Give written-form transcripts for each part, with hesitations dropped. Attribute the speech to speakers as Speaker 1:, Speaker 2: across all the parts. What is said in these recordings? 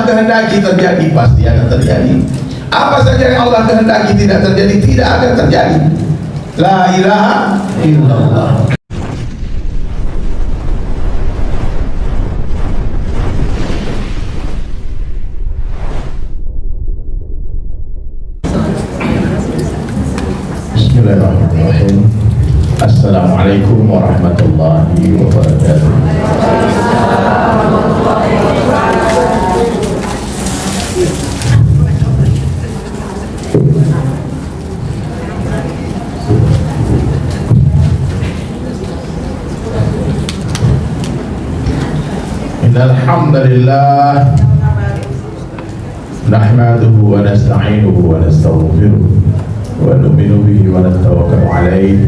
Speaker 1: kehendaki terjadi pasti akan terjadi. Apa saja yang Allah kehendaki tidak terjadi, tidak akan terjadi. La ilaha illallah. Bismillahirrahmanirrahim. Assalamualaikum warahmatullahi wabarakatuh. Alhamdulillah nahmaduhu wa nasta'inuhu wa nastaghfiruh wa nu'minu bihi wa natawakkalu alayhi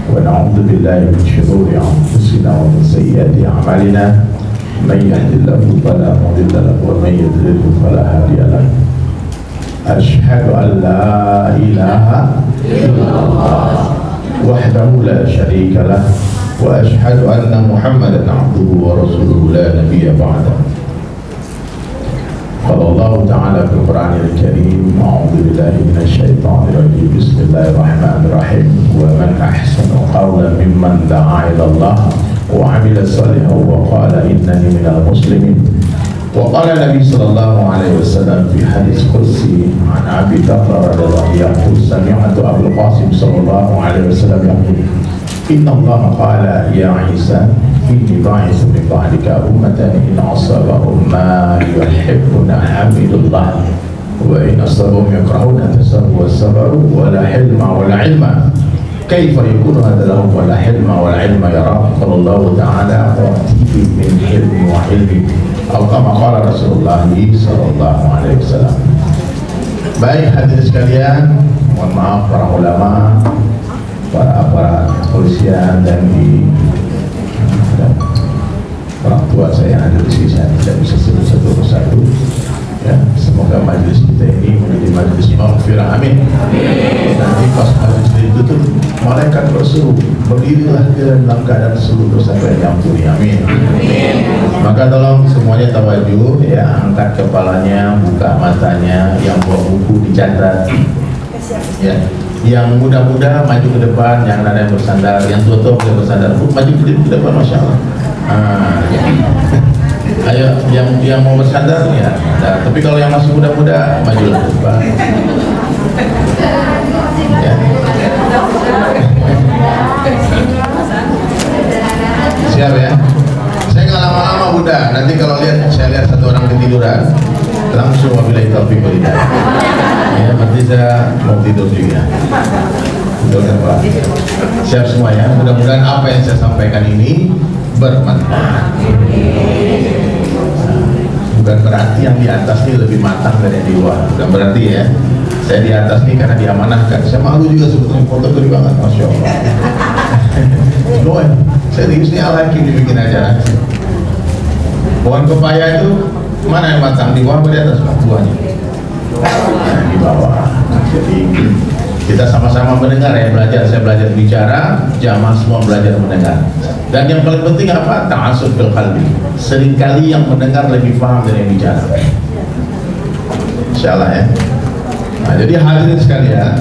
Speaker 1: wa na'udzu billahi min shururi anfusina wa min sayyiati a'malina man yahdihillahu fala mudilla lahu wa man yudlil fala hadiya lahu. Asyhadu an la ilaha illallah wahdahu la syarika lahu wa asyhadu anna Muhammadan abduhu wa rasuluhu la nabiyya ba'da. Qala Allah ta'ala fil Qur'anil Karim, a'udzu billahi minasy syaithanir rajim. Bismillahirrahmanirrahim. Wa man ahsanu qawlan mimman da'a ila Allah wa 'amila shalihan wa qala innani minal muslimin. Wa qala Nabi sallallahu alaihi wasallam fi hadis qudsi an Abi Bakar radhiyallahu anhu, sami'tu Abul Qasim sallallahu alaihi wasallam yaqul, inna Allah qala ya Isa inni ba'itsu min ba'dika ummatan in asabahum ma yuhibbuna hamidullah wa in asabahum yakrahuna tasabu was-sabaru wa la hilma wa la ilma kaifa yakunu hadha lahum wa la hilma wa la ilma yara Allah ta'ala wa'tihi min hilmi wa ilmi atau kama qala Rasulullah sallallahu alaihi wasallam. Baik hadirin sekalian, mohon maaf para ulama, para aparat kepolisian dan orang tua saya yang ada di sini. Saya tidak bisa sebut satu persatu. Ya, semoga majelis kita ini menjadi majelis maghfirah. Amin. Nanti pas majelis ditutup, malaikat berseru, berdirilah dalam keadaan seluruh dosa kalian diampuni. Amin. Maka tolong semuanya tawajuh, ya, angkat kepalanya, buka matanya, yang bawa buku dicatat. Ya. Yang muda-muda maju ke depan, yang ada yang bersandar, yang tua-tua boleh bersandar, maju ke depan, masya Allah. Ya. Ayo, yang mau bersandar ya. Nah, tapi kalau yang masih muda-muda maju ke depan. Ya. Siap ya. Saya nggak lama-lama Buddha. Nanti kalau saya lihat satu orang ketiduran, langsung wabillahi taufiq wal hidayah. Ya, berarti saya mau tidur juga. Betul kan Pak? Siap semua ya. Mudah-mudahan apa yang saya sampaikan ini bermanfaat. Bukan berarti yang di atas ini lebih matang dari yang di luar. Bukan berarti ya. Saya di atas ini karena diamanahkan. Saya malu juga sebetulnya, foto gede banget, masya Allah. Loh, serius nih alaki dibikin aja. Pohon pepaya itu mana yang matang, di bawah atau di atas buahnya? Nah, di bawah. Jadi kita sama-sama mendengar ya, belajar. Saya belajar bicara, jamaah semua belajar mendengar. Dan yang paling penting apa? Ta'assub bil qalbi. Seringkali yang mendengar lebih paham dari yang bicara. Insyaallah ya. Nah, jadi hadirin sekalian,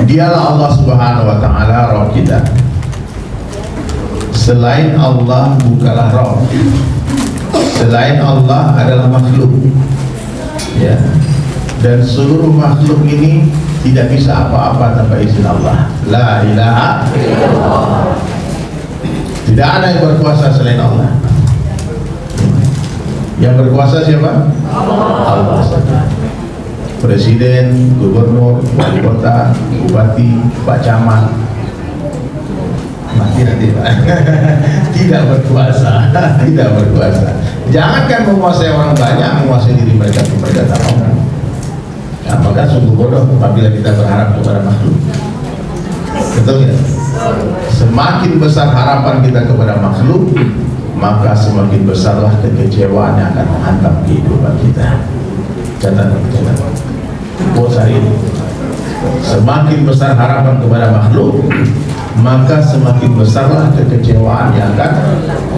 Speaker 1: Dialah Allah Subhanahu wa ta'ala Rabb kita. Selain Allah bukanlah Rabb. Selain Allah adalah makhluk. Ya. Dan seluruh makhluk ini tidak bisa apa-apa tanpa izin Allah. La ilaha illallah. Tidak ada yang berkuasa selain Allah. Yang berkuasa siapa? Allah saja. Presiden, gubernur, wali kota, bupati, pak camat, mati nanti Pak. Tidak berkuasa, tidak berkuasa. Jangankan menguasai orang banyak, menguasai diri mereka pun mereka tak mau. Nah, maka sungguh bodoh apabila kita berharap kepada makhluk. Betul ya? Semakin besar harapan kita kepada makhluk, maka semakin besarlah kekecewaan yang akan menghantam kehidupan kita. Catat. Bos hari ini, semakin besar harapan kepada makhluk, maka semakin besarlah kekecewaan yang akan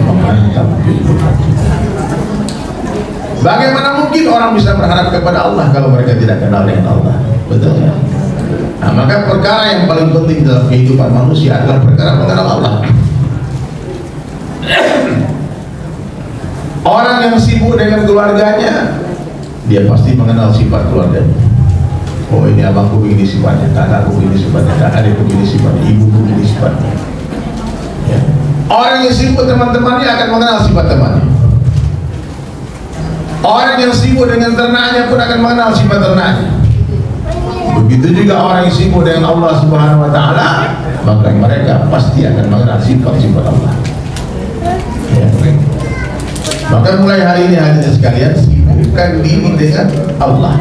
Speaker 1: menghantam hidup kita. Bagaimana mungkin orang bisa berharap kepada Allah kalau mereka tidak kenal dengan Allah? Betul ya? Nah, maka perkara yang paling penting dalam kehidupan manusia adalah perkara mengenal Allah. Orang yang sibuk dengan keluarganya, dia pasti mengenal sifat keluarganya. Oh, ini abangku begini sifatnya, kakakku begini sifatnya, adikku begini sifatnya, ibuku begini sifatnya. Ya. Orang yang sibuk teman-temannya akan mengenal sifat temannya. Orang yang sibuk dengan ternaknya pun akan mengenal sifat ternaknya. Begitu juga orang yang sibuk dengan Allah Subhanahu wa taala, maka mereka pasti akan mengenal sifat-sifat Allah. Ya. Maka mulai hari ini hadirin sekalian, sibukkan diri dengan Allah.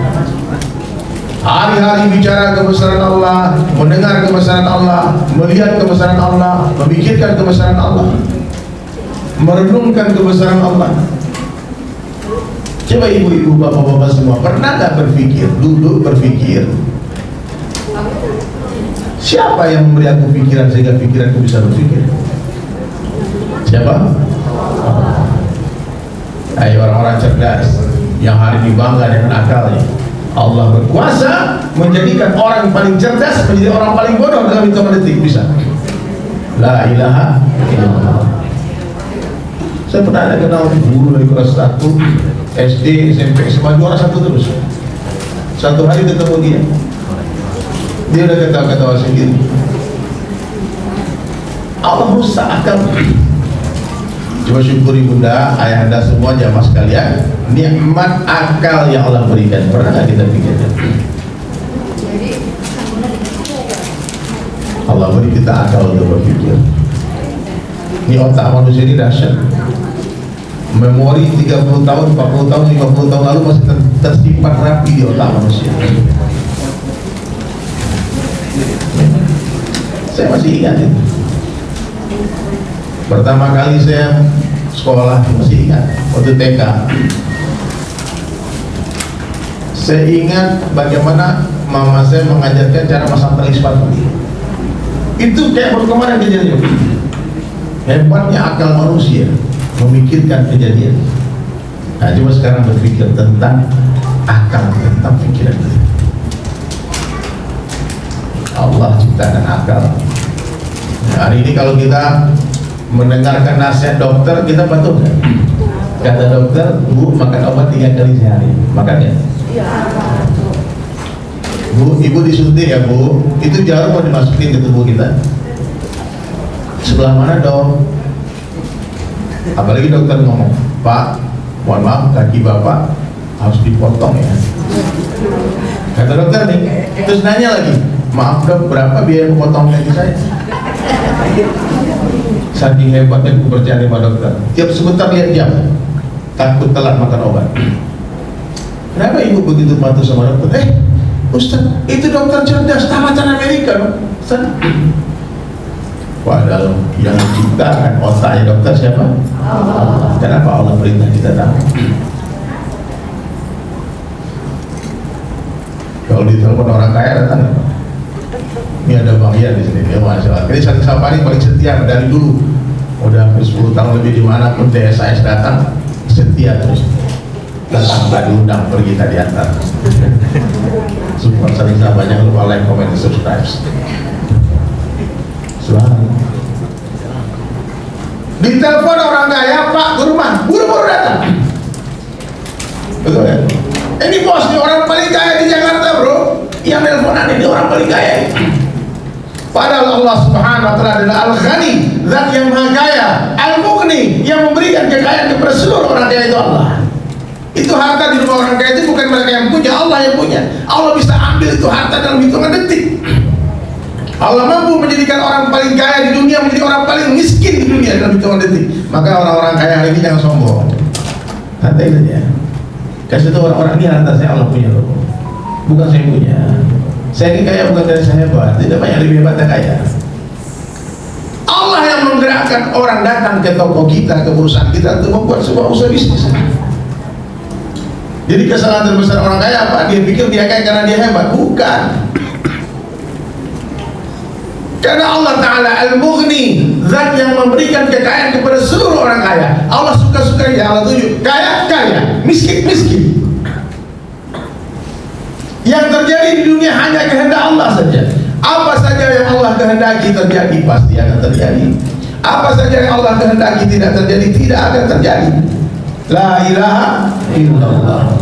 Speaker 1: Hari-hari bicara kebesaran Allah, mendengar kebesaran Allah, melihat kebesaran Allah, memikirkan kebesaran Allah, merenungkan kebesaran Allah. Coba ibu-ibu, bapak-bapak semua, pernah gak berpikir, duduk berpikir, siapa yang memberi aku pikiran sehingga pikiranku bisa berpikir? Siapa? Ayo orang-orang cerdas yang hari ini bangga dengan akalnya. Allah berkuasa menjadikan orang yang paling cerdas menjadi orang paling bodoh dalam hitungan detik. Bisa. La ilaha illallah. Saya pernah ada kenal guru dari kelas 1 SD, SMP, SMA, juara 1 terus. Satu hari ketemu dia udah ketawa-ketawa sendiri. Allah rusak akal. Coba syukuri bunda, ayah anda semua, jamaah sekalian, nikmat akal yang Allah berikan. Pernah nggak kita pikirkan? Allah beri kita akal untuk berpikir. Ini otak manusia ini dahsyat. Memori 30 tahun, 40 tahun, 50 tahun lalu masih tersimpan rapi di otak manusia. Saya masih ingat itu. Pertama kali saya sekolah, masih ingat, waktu TK. Saya ingat bagaimana mama saya mengajarkan cara masang tali sepatu. Itu kayak baru kemarin kejadian. Hebatnya akal manusia memikirkan kejadian. Nah, coba sekarang berpikir tentang akal, tentang pikiran kita. Allah ciptakan akal. Nah, hari ini kalau kita mendengarkan nasihat dokter, kita patuh kan? Kata dokter, Bu, makan obat 3 kali sehari. Makan ya? Bu, ibu disuntik ya Bu. Itu jarum mau dimasukin ke tubuh kita. Sebelah mana dong? Apalagi dokter ngomong, Pak, mohon maaf, kaki bapak harus dipotong ya. Kata dokter nih, terus nanya lagi, maaf dok, berapa biaya memotong kaki saya? Saking hebatnya kepercayaan sama dokter, tiap sebentar lihat jam, takut telat makan obat. Kenapa ibu begitu patuh sama dokter? Ustaz, itu dokter cerdas, tamatan Amerika dong. Padahal yang menciptakan otaknya dokter siapa? Allah. Kenapa Allah perintah kita tahu? Kalau ditelepon orang kaya datang, ini ada Bang Ian di sini, ya Masya Allah. Ini Sati Sapari paling setia dari dulu, udah hampir 10 tahun lebih dimanapun TSIS datang, setia terus. Datang nggak diundang, pergi tadi antar. Support saling sahabat, jangan lupa like, comment, dan subscribe. Ditelepon orang kaya, Pak, ke rumah, buru-buru datang. Betul ya? Ini bos, ini orang paling kaya di Jakarta bro. Yang teleponan ini orang paling kaya. Padahal Allah Subhanahu wa ta'ala adalah Al-Ghani, zat yang maha kaya, Al-Mughni, yang memberikan kekayaan kepada seluruh orang kaya itu Allah. Itu harta di rumah orang kaya itu bukan mereka yang punya, Allah yang punya. Allah bisa ambil itu harta dalam hitungan detik. Allah mampu menjadikan orang paling kaya di dunia menjadi orang paling miskin di dunia dalam hitungan detik. Maka orang-orang kaya hari ini jangan sombong. Santai saja. Kasih tahu orang-orang ini harta saya Allah punya loh. Bukan saya punya. Saya ini kaya bukan dari saya hebat. Tidak banyak lebih hebatnya kaya. Allah yang menggerakkan orang datang ke toko kita, ke perusahaan kita untuk membuat sebuah usaha bisnis. Jadi kesalahan terbesar orang kaya apa? Dia pikir dia kaya karena dia hebat. Bukan. Karena Allah Ta'ala Al-Mughni, zat yang memberikan kekayaan kepada seluruh orang kaya. Allah suka-suka ya, Allah tunjuk kaya, kaya, miskin, miskin. Yang terjadi di dunia hanya kehendak Allah saja. Apa saja yang Allah kehendaki terjadi, pasti akan terjadi. Apa saja yang Allah kehendaki tidak terjadi, tidak akan terjadi. La ilaha illallah.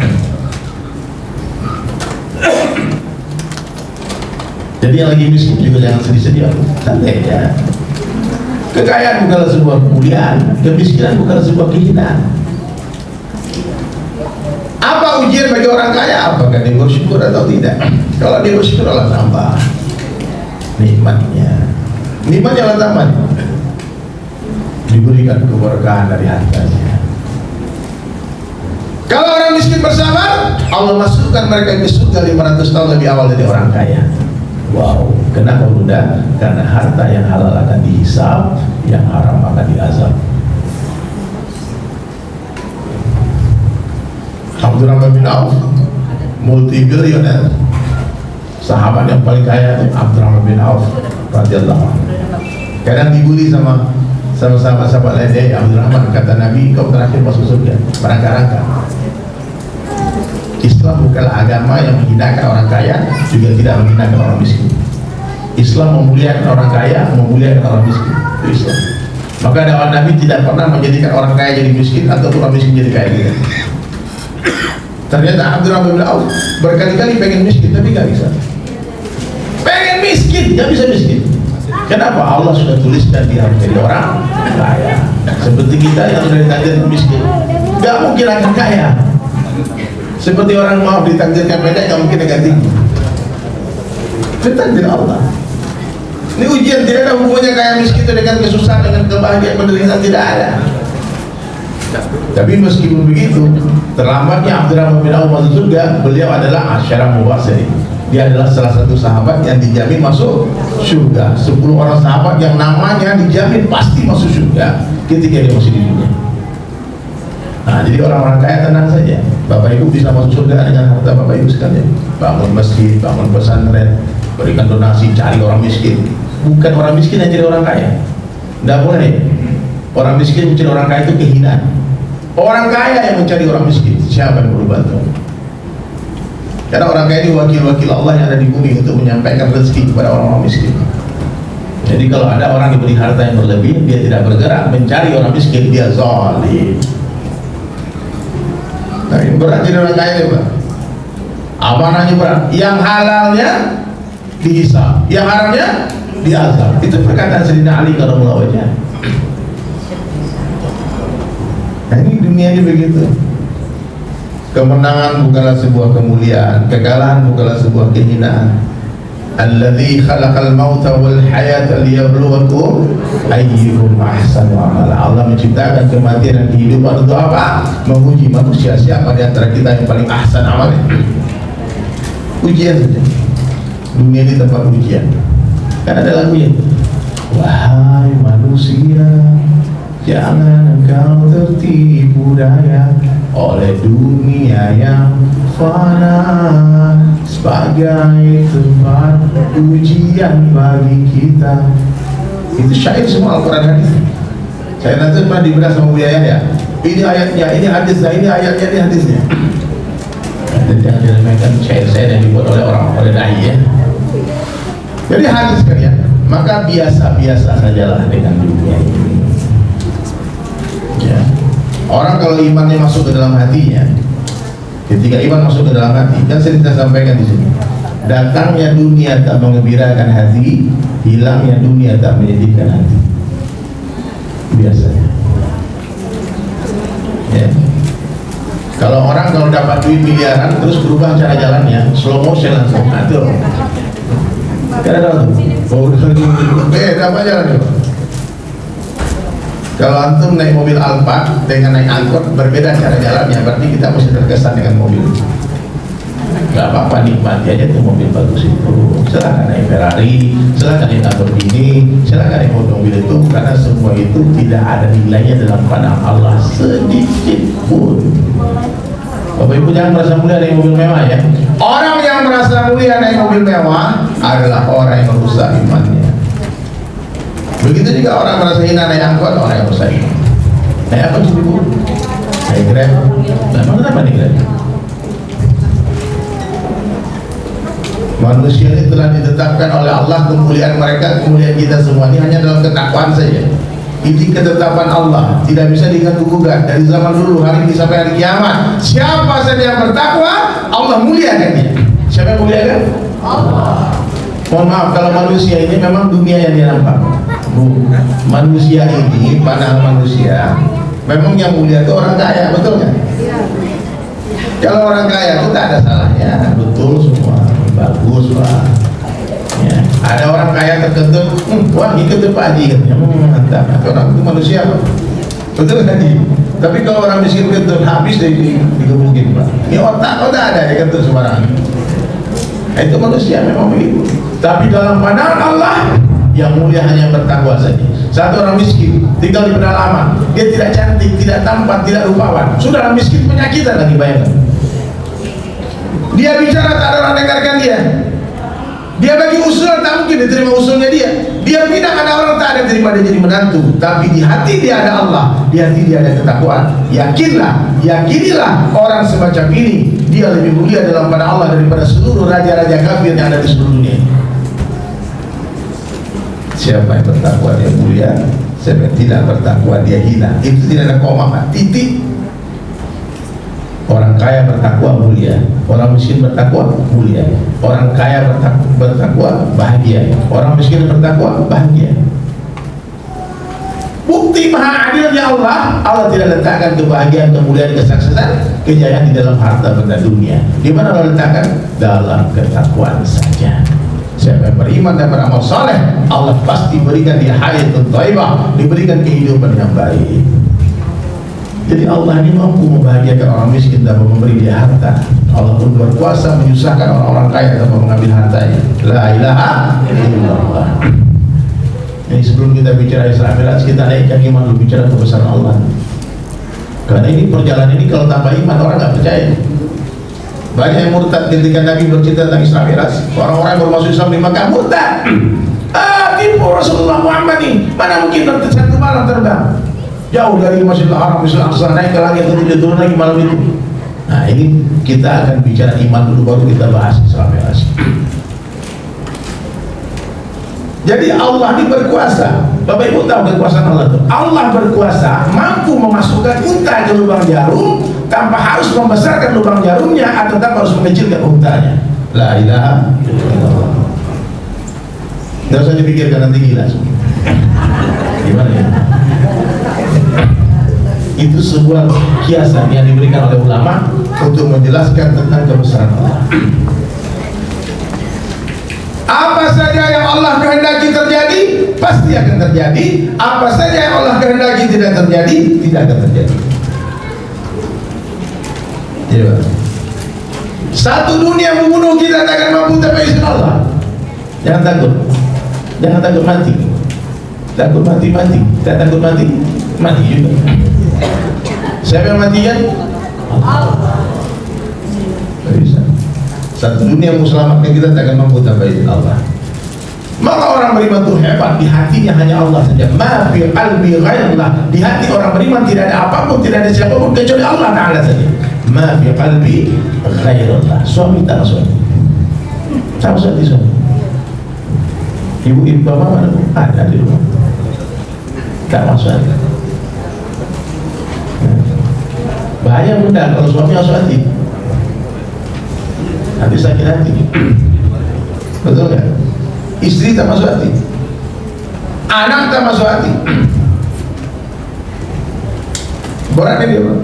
Speaker 1: Jadi yang lagi miskin juga jangan sedih-sedih, santai ya. Kekayaan bukanlah sebuah kemuliaan, kemiskinan bukanlah sebuah kehinaan. Apa ujian bagi orang kaya? Apakah dia bersyukur atau tidak? Kalau dia bersyukur, Allah tambah nikmatnya. Nikmatnya Allah tambah, diberikan keberkahan dari hartanya. Kalau orang miskin bersabar, Allah masukkan mereka ke surga 500 tahun lebih awal dari orang kaya. Wow, kenapa bunda? Karena harta yang halal akan dihisab, yang haram akan diazab. Abdurrahman bin Auf, multi-bilioner, sahabat yang paling kaya itu Abdurrahman bin Auf radhiyallahu anhu. Kadang dibully sama sahabat-sahabat lain. Abdurrahman, kata Nabi, kau terakhir masuk surga. Merangkak-rangkak. Islam bukanlah agama yang menghinakan orang kaya, juga tidak menghinakan orang miskin. Islam memuliakan orang kaya, memuliakan orang miskin. Itu Islam. Maka dakwah Nabi tidak pernah menjadikan orang kaya jadi miskin atau orang miskin jadi kaya. Ternyata Abdurrahman bin Auf berkali-kali pengen miskin tapi gak bisa. Pengen miskin, gak bisa miskin. Kenapa? Allah sudah tuliskan dia harus jadi orang kaya. Seperti kita yang sudah ditakdirkan miskin, gak mungkin akan kaya. Seperti orang mau ditakdirkan pendek, gak mungkin akan tinggi. Itu takdir Allah. Ini ujian, tidak ada hubungannya kaya miskin dengan kesusahan, dengan kebahagiaan, penderitaan, tidak ada. Tapi meskipun begitu, terlambatnya Abdurrahman bin Auf masuk surga, beliau adalah asyara mubasyirin. Dia adalah salah satu sahabat yang dijamin masuk surga. 10 orang sahabat yang namanya dijamin pasti masuk surga ketika dia masih di dunia. Nah, jadi orang-orang kaya tenang saja. Bapak Ibu bisa masuk surga dengan harta Bapak Ibu sekalian. Bangun masjid, bangun pesantren, berikan donasi, cari orang miskin. Bukan orang miskin yang jadi orang kaya. Tidak boleh. Orang miskin mencari orang kaya itu kehinaan. Orang kaya yang mencari orang miskin. Siapa yang perlu bantu? Karena orang kaya ini wakil-wakil Allah yang ada di bumi untuk menyampaikan rezeki kepada orang-orang miskin. Jadi kalau ada orang diberi harta yang berlebih, dia tidak bergerak mencari orang miskin, dia zalim. Nah, ini berat jadi orang kaya ya, Pak. Amanahnya berat. Yang halalnya dihisab, yang haramnya diazab. Itu perkataan Sayyidina Ali karramallahu wajhahu. Nah, ini dunianya begitu. Kemenangan bukanlah sebuah kemuliaan, kekalahan bukanlah sebuah kehinaan. Alladzi khalaqal mauta wal hayata liyabluwakum ayyukum ahsanu amala. Allah menciptakan kematian dan kehidupan untuk apa? Menguji manusia, siapa di antara kita yang paling ahsan amalnya. Ujian saja. Dunia ini tempat ujian. Kan ada lagunya, wahai manusia, jangan engkau tertipu daya oleh dunia yang fana sebagai tempat ujian bagi kita. Itu syair semua Al-Quran hadis. Saya nanti pernah dibedah sama Buya ya. Ini ayatnya, ini hadisnya, ini ayatnya, ini hadisnya. Dan jangan diremehkan syair saya yang dibuat oleh orang oleh dai ya. Jadi hadis kalian, maka biasa-biasa sajalah dengan dunia ini. Ya. Orang kalau imannya masuk ke dalam hatinya, ketika iman masuk ke dalam hati, kan saya sampaikan di sini, datangnya dunia tak mengembirakan hati, hilangnya dunia tak menyedihkan hati. Biasanya. Ya. Kalau orang kalau dapat duit miliaran terus berubah cara jalannya, slow motion langsung atur. Karena tahu tuh, beda apa jalan tuh? Kalau antum naik mobil Alphard dengan naik angkot berbeda cara jalannya, berarti kita mesti terkesan dengan mobil. Gak apa-apa, nikmati aja tuh mobil bagus itu. Silakan naik Ferrari, silakan naik Lamborghini, silakan naik mobil itu, karena semua itu tidak ada nilainya dalam pandang Allah sedikit pun. Bapak Ibu jangan merasa mulia naik mobil mewah ya. Orang yang merasa mulia naik mobil mewah adalah orang yang merusak imannya. Begitu juga orang merasa hina naik angkot, orang yang merasa hina. Naik apa sih ibu? Naik Grab. Memang kenapa naik Grab? Manusia ini telah ditetapkan oleh Allah, kemuliaan mereka, kemuliaan kita semua ini hanya dalam ketakwaan saja. Ini ketetapan Allah, tidak bisa diganggu-gugat dari zaman dulu hari ini sampai hari kiamat. Siapa saja yang bertakwa, Allah muliakan dia. Siapa yang muliakan? Allah. Mohon maaf kalau manusia ini memang dunia yang dia nampak. Manusia ini, pandangan manusia, memang yang mulia itu orang kaya, betul nggak? Kalau orang kaya itu tak ada salahnya, betul semua, bagus lah. Ya. Ada orang kaya terkentut, wah ikut Pak Haji katanya, mantap. Orang itu manusia, betul kan? Tapi kalau orang miskin kentut, habis dikebukin Pak. Ini otak ada ya kentut sembarangan. Itu manusia memang begitu. Tapi dalam pandangan Allah, yang mulia hanya bertakwa saja. Satu orang miskin tinggal di pedalaman, dia tidak cantik, tidak tampan, tidak rupawan, sudah miskin penyakitan lagi, bayangkan. Dia bicara tak ada orang dengarkan dia. Dia bagi usul tak mungkin diterima usulnya dia. Dia bilang ada orang tak ada terima dia jadi menantu. Tapi di hati dia ada Allah, di hati dia ada ketakwaan. Yakinilah orang semacam ini, dia lebih mulia dalam pandangan Allah daripada seluruh raja-raja kafir yang ada di seluruh dunia. Siapa yang bertakwa dia mulia, siapa yang tidak bertakwa dia hina. Itu tidak ada koma, titik. Orang kaya bertakwa mulia, orang miskin bertakwa mulia. Orang kaya bertakwa bahagia, orang miskin bertakwa bahagia. Bukti maha adilnya Allah, Allah tidak letakkan kebahagiaan, kemuliaan, kesuksesan, kejayaan di dalam harta benda dunia. Di mana Allah letakkan? Dalam ketakwaan saja. Siapa yang beriman dan beramal saleh, Allah pasti berikan dia hayatun thayyibah, diberikan kehidupan yang baik. Jadi Allah ini mampu membahagiakan orang miskin dan memberi dia harta. Allah pun berkuasa menyusahkan orang-orang kaya tanpa mengambil hartanya. La ilaha illallah. Jadi sebelum kita bicara Isra Mi'raj, kita naikkan iman dulu, bicara kebesaran Allah. Karena ini perjalanan ini kalau tambah iman orang nggak percaya. Banyak yang murtad ketika Nabi bercerita tentang Isra Mi'raj. Orang-orang yang bermasuk Islam di Makkah murtad. Tipu Rasulullah Muhammad ini. Mana mungkin satu malam terbang jauh dari Masjidil Haram, Masjidil Aqsa, naik ke langit untuk tidak turun lagi malam itu. Nah ini kita akan bicara iman dulu, baru kita bahas Isra Mi'raj. Jadi Allah ini berkuasa. Bapak Ibu tahu kekuasaan Allah itu? Allah berkuasa, mampu memasukkan unta ke lubang jarum tanpa harus membesarkan lubang jarumnya atau tanpa harus mengecilkan untanya. La ilaha illallah. Tidak usah dipikirkan, nanti gila. Gimana ya? Itu sebuah kiasan yang diberikan oleh ulama untuk menjelaskan tentang kebesaran Allah. Apa saja yang Allah kehendaki terjadi, pasti akan terjadi. Apa saja yang Allah kehendaki tidak terjadi, tidak akan terjadi. Ya. Satu dunia membunuh kita tak akan mampu tanpa izin Allah. Jangan takut. Jangan takut mati. Takut mati, tak takut mati juga. Siapa yang mati kan? Allah. Tidak bisa. Satu dunia mau selamatkan kita tak akan mampu tanpa izin Allah. Maka orang beriman itu hebat, di hatinya hanya Allah saja. Ma fi qalbi ghairullah. Di hati orang beriman tidak ada apapun, tidak ada siapapun kecuali Allah Ta'ala saja. Ma fi qalbi ghairullah. Suami tak suami. Sama suami. Ibu bapak mana? Ada di rumah. Tak masuk hati. Bahaya bunda kalau suami masuk hati. Nanti sakit hati. Betul kan? Istri tak masuk hati, anak tak masuk hati. Berani dia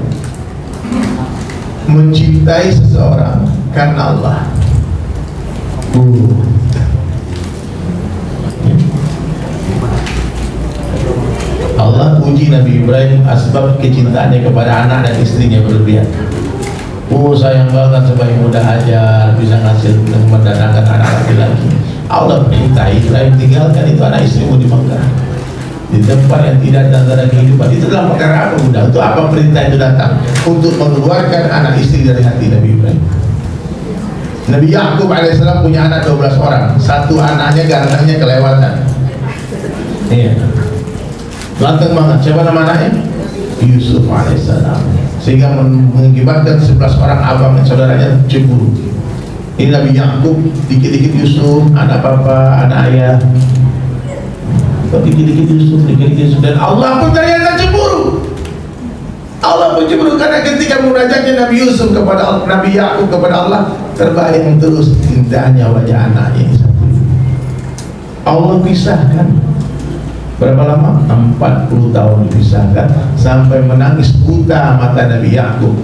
Speaker 1: mencintai seseorang karena Allah. Allah uji Nabi Ibrahim asbab kecintaannya kepada anak dan istrinya berlebihan. Sayang banget sebagai muda aja bisa ngasih mendatangkan anak laki-laki. Allah perintah Ibrahim tinggalkan itu anak istrimu di Mekah, di tempat yang tidak ada antara kehidupan. Itu dalam perkara apa bunda? Untuk apa perintah itu datang? Untuk mengeluarkan anak istri dari hati Nabi Ibrahim. Nabi Yakub alaihissalam punya anak 12 orang. Satu anaknya gantengnya kelewatan. Iya. Ganteng banget. Siapa nama anaknya? Yusuf alaihissalam. Sehingga mengakibatkan 11 orang abang dan saudaranya cemburu. Ini Nabi Yakub, dikit-dikit Yusuf, anak papa, anak ayah. Dikit-dikit Yusuf, dikit-dikit Yusuf. Dan Allah pun ternyata cemburu. Allah pun cemburu karena ketika munajatnya Nabi Yusuf kepada Allah, Nabi Yakub kepada Allah, terbayang terus indahnya wajah anaknya ini satu. Allah pisahkan. Berapa lama? 40 tahun dipisahkan, sampai menangis buta mata Nabi Yakub,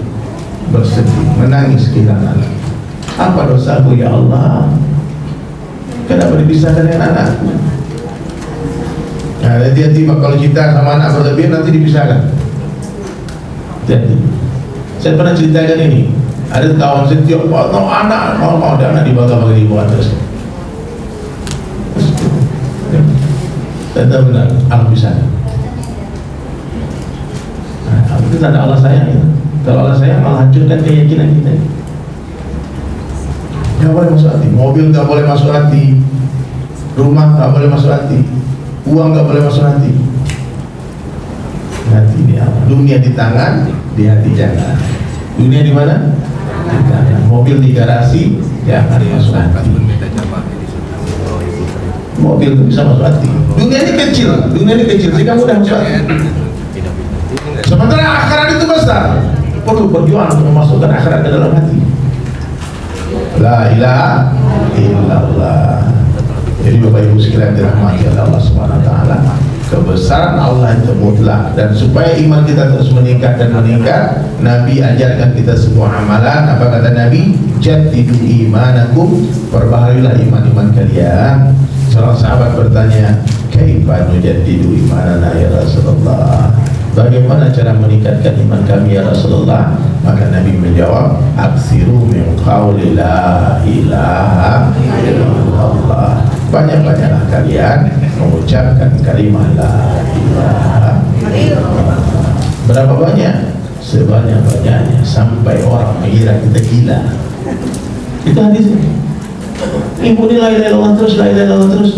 Speaker 1: bersedih, menangis kehilangan. Apa dosaku ya Allah? Kenapa dipisahkan dengan anakku? Nah, hati-hati kalau kita sama anak berlebihan nanti dipisahkan. Jadi, saya pernah ceritakan ini. Ada kawan setiap potong anak, mau ada anak dibagi-bagi di bawah terus. Dan benar, Allah bisa. Nah, itu tanda Allah sayang itu. Kalau Allah sayang, malah hancurkan keyakinan kita. Gak boleh masuk hati, mobil gak boleh masuk hati, rumah gak boleh masuk hati, uang gak boleh masuk hati. Hati ini Allah. Dunia di tangan, di hati jangan. Dunia di mana? Di tangan. Mobil di garasi, jangan masuk hati. Mobil itu bisa masuk hati. Dunia ini kecil, sehingga mudah masuk hati. Sementara akhirat itu besar, perlu berjuang untuk memasukkan akhirat ke dalam hati. La ilaha illallah. Jadi Bapak Ibu sekalian dirahmati oleh Allah Subhanahu wa taala, kebesaran Allah itu mutlak, dan supaya iman kita terus meningkat dan meningkat, Nabi ajarkan kita sebuah amalan. Apa kata Nabi? Jaddidu imanakum, perbaharilah iman-iman kalian. Seorang sahabat bertanya, kaifa nujaddidu imanana ya Rasulullah? Bagaimana cara meningkatkan iman kami ya Rasulullah? Maka Nabi menjawab, aksiru min qawli la ilaha illallah. Banyak-banyaklah kalian mengucapkan kalimat la ilaha illallah. Berapa banyak? Sebanyak-banyaknya, sampai orang mengira kita gila. Itu hadisnya. Ibu ini la ilaha illallah terus, la ilaha illallah terus.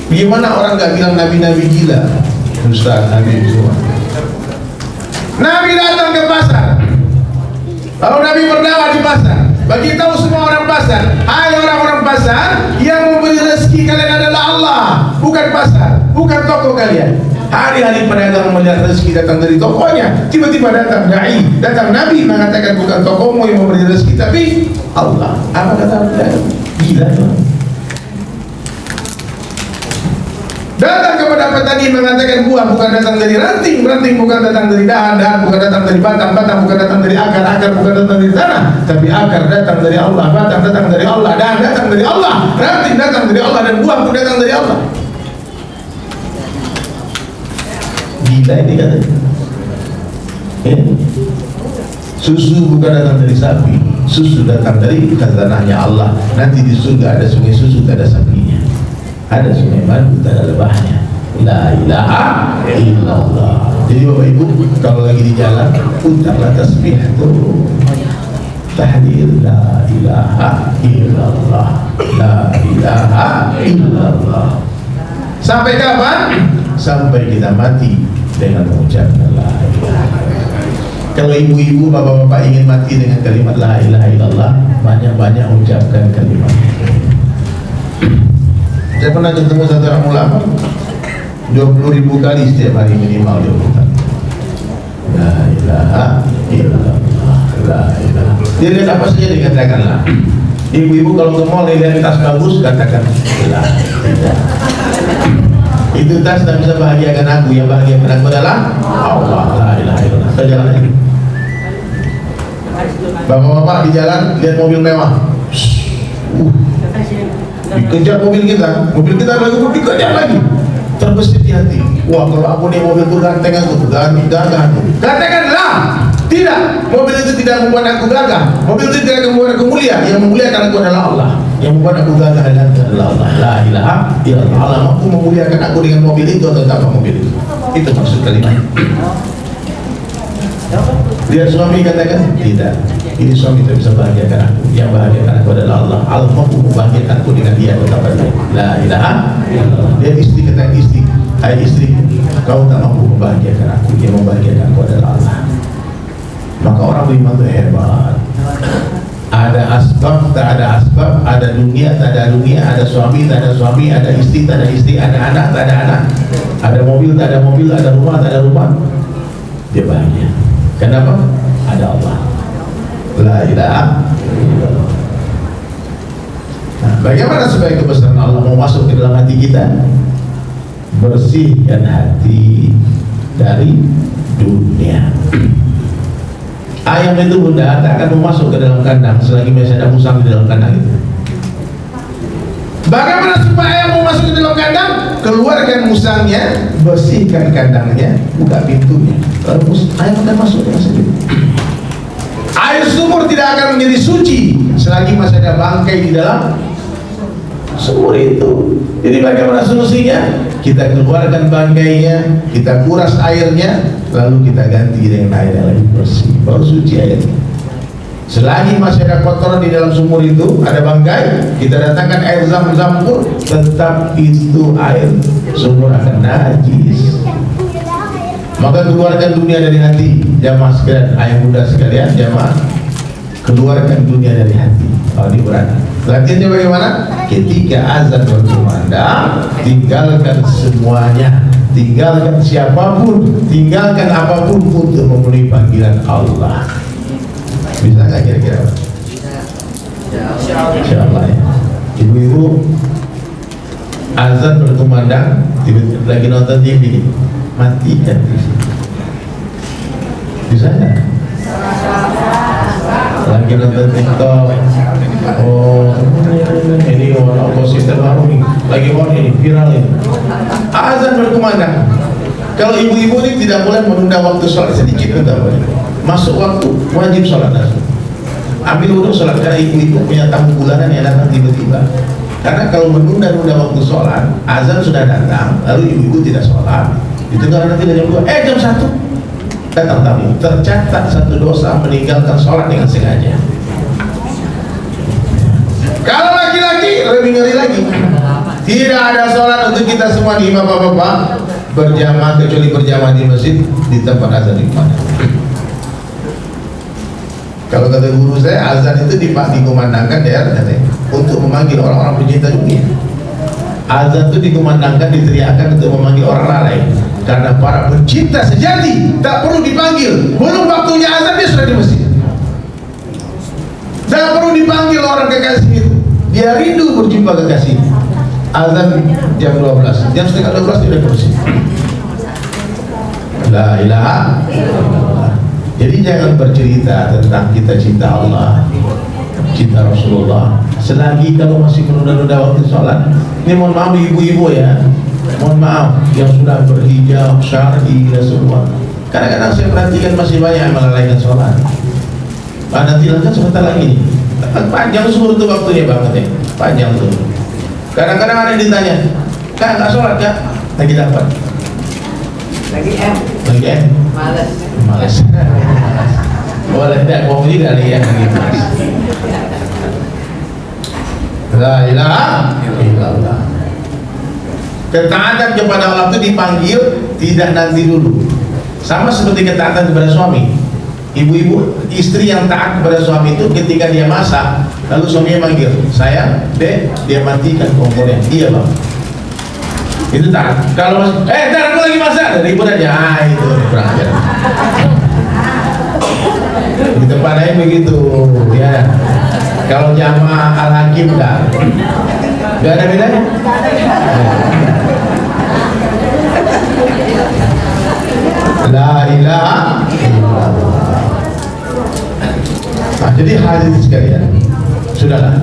Speaker 1: Bagaimana orang gak bilang nabi-nabi gila? Ustaz, Nabi semua. Nabi datang ke pasar. Lalu Nabi berdakwah di pasar. Bagi tahu semua orang pasar, hai orang-orang pasar, yang memberi rezeki kalian adalah Allah, bukan pasar, bukan toko kalian. Hari-hari pedagang melihat rezeki datang dari tokonya. Tiba-tiba datang dai, datang Nabi mengatakan bukan tokomu yang memberi rezeki, tapi Allah. Apa kata pedagang? Gila tuh. Datang kepada petani mengatakan buah bukan datang dari ranting, ranting bukan datang dari dahan, dahan bukan datang dari batang, batang bukan datang dari akar, akar bukan datang dari tanah, tapi akar datang dari Allah, batang datang dari Allah, dahan datang dari Allah, ranting datang dari Allah, dan buah pun datang dari Allah. Gila ini katanya. Susu bukan datang dari sapi, susu datang dari khazanahnya Allah. Nanti di surga ada sungai susu, tak ada sapinya. Ada sungai madu, tak ada lebahnya. La ilaha illallah. Jadi Bapak Ibu, kalau lagi di jalan, putarlah tasbih itu, tahlil la ilaha illallah, la ilaha illallah. Sampai kapan? Sampai kita mati dengan mengucapkan la ilaha illallah. Kalau ibu-ibu, bapak-bapak ingin mati dengan kalimat la ilaha illallah, banyak-banyak ucapkan kalimat. Saya pernah ketemu satu orang ulama 20.000 kali setiap hari minimal dia ucapkan la ilaha illallah, la ilaha. Dia lihat apa saja dikatakanlah. Ibu-ibu kalau ke mall lihat tas bagus, katakan la ilaha. Itu tas tak bisa bahagiakan aku, yang bahagiakan aku adalah Allah, la ilaha illallah. Kita jalan lagi. Bapak-bapak di jalan lihat mobil mewah, dikejar mobil kita lagi pun dikejar lagi, terbesit di hati. Wah, kalau aku nih mobil itu ganteng aku, gagah aku. Katakanlah, tidak, mobil itu tidak membuat aku gagah, mobil itu tidak membuat aku mulia. Yang memuliakan aku adalah Allah, yang membuat aku gagah adalah Allah. La ilaha illallah. Allah mampu memuliakan aku dengan mobil itu atau tanpa mobil itu. Itu maksud kalimat. Dia suami katakan tidak, ini suami tidak bisa bahagiakan aku, yang bahagiakan aku adalah Allah. Allah mampu membahagiakan aku dengan dia tetap saja. La ilaha illallah. Dia istri dengan istri, hai istri, kau tak mampu membahagiakan aku, yang membahagiakan aku adalah Allah. Maka orang beriman itu hebat. Ada asbab, tak ada asbab, ada dunia, tak ada dunia, ada suami, tak ada suami, ada istri, tak ada istri, ada anak, tak ada anak, ada mobil, tak ada mobil, ada rumah, tak ada rumah. Dia bahagia. Kenapa? Ada Allah. La ilaha illallah. Nah, bagaimana supaya kebesaran Allah mau masuk ke dalam hati kita? Bersihkan hati dari dunia. Ayam itu bunda tak akan masuk ke dalam kandang selagi masih ada musang di dalam kandang itu. Bagaimana supaya ayam mau masuk ke dalam kandang? Keluarkan musangnya, bersihkan kandangnya, buka pintunya, lalu ayam akan masuk dengan sendiri. Air sumur tidak akan menjadi suci selagi masih ada bangkai di dalam sumur itu. Jadi bagaimana solusinya? Kita keluarkan bangkainya, kita kuras airnya, lalu kita ganti dengan air yang lebih bersih, baru suci airnya. Selagi masih ada kotoran di dalam sumur itu, ada bangkai, kita datangkan air zam-zam pun tetap itu air sumur akan najis. Maka keluarkan dunia dari hati, jamaah sekalian, ayah bunda sekalian, jamaah, keluarkan dunia dari hati. Kalau berat. Latihannya bagaimana? Ketika azan berkumandang, tinggalkan semuanya, tinggalkan siapapun, tinggalkan apapun untuk memenuhi panggilan Allah. Bisa nggak kira-kira? Insyaallah ya. Ibu-ibu azan berkumandang, tiba-tiba lagi nonton TV, matikan TV. Bisa nggak? Lagi nonton TikTok, oh ini orang positif baru nih, lagi ini viral ini. Azan berkumandang. Kalau ibu-ibu ini tidak boleh menunda waktu sholat sedikit pun tak boleh. Masuk waktu wajib sholat langsung. Ambil wudhu sholat, karena ibu-ibu punya tamu bulanan yang datang tiba-tiba. Karena kalau menunda-nunda waktu sholat, azan sudah datang, lalu ibu-ibu tidak sholat, itu kalau nanti jam 2, jam 1 datang tamu, tercatat satu dosa meninggalkan sholat dengan sengaja. Kalau laki-laki lebih ngeri lagi, tidak ada sholat untuk kita semua di bapak-bapak berjamaah, kecuali berjamaah di masjid di tempat azan di mana. Kalau kata guru saya, azan itu dikumandangkan daerah untuk memanggil orang-orang pencinta dunia. Azan itu dikumandangkan, diteriakan untuk memanggil orang lalai. Karena para pencinta sejati tak perlu dipanggil, belum waktunya azan dia sudah di masjid. Tak perlu dipanggil orang kekasih itu, dia rindu berjumpa kekasih. Azan jam 12, jam setengah 12 dia sudah di masjid. La ilaha illallah. Jadi jangan bercerita tentang kita cinta Allah, cinta Rasulullah selagi kalau masih menunda-nunda waktu sholat. Ini mohon maaf ibu-ibu ya, mohon maaf yang sudah berhijab syar'i dan semua. Kadang-kadang saya perhatikan masih banyak yang melalaikan sholat. Nanti kan sebentar lagi nih, panjang suruh itu waktunya banget ya, panjang tuh. Kadang-kadang ada yang ditanya, kak nggak sholat kak? Lagi dapat? Lagi males. Boleh tidak bohong juga nih yang lagi males. La ilaha illallah. Ketaatan kepada Allah itu dipanggil, tidak nanti dulu. Sama seperti ketaatan kepada suami. Ibu-ibu, istri yang taat kepada suami itu ketika dia masak, lalu suaminya manggil, sayang, dek, dia matikan kompornya. Iya bang. Itu taat. Kalau ntar aku lagi masak, dari ibu aja, itu kurang ajar. Di tempat lain begitu, ya. Kalau jamaah al-hakim nggak ada bedanya. La ilaha illallah. Nah, jadi hadirin sekalian, sudahlah.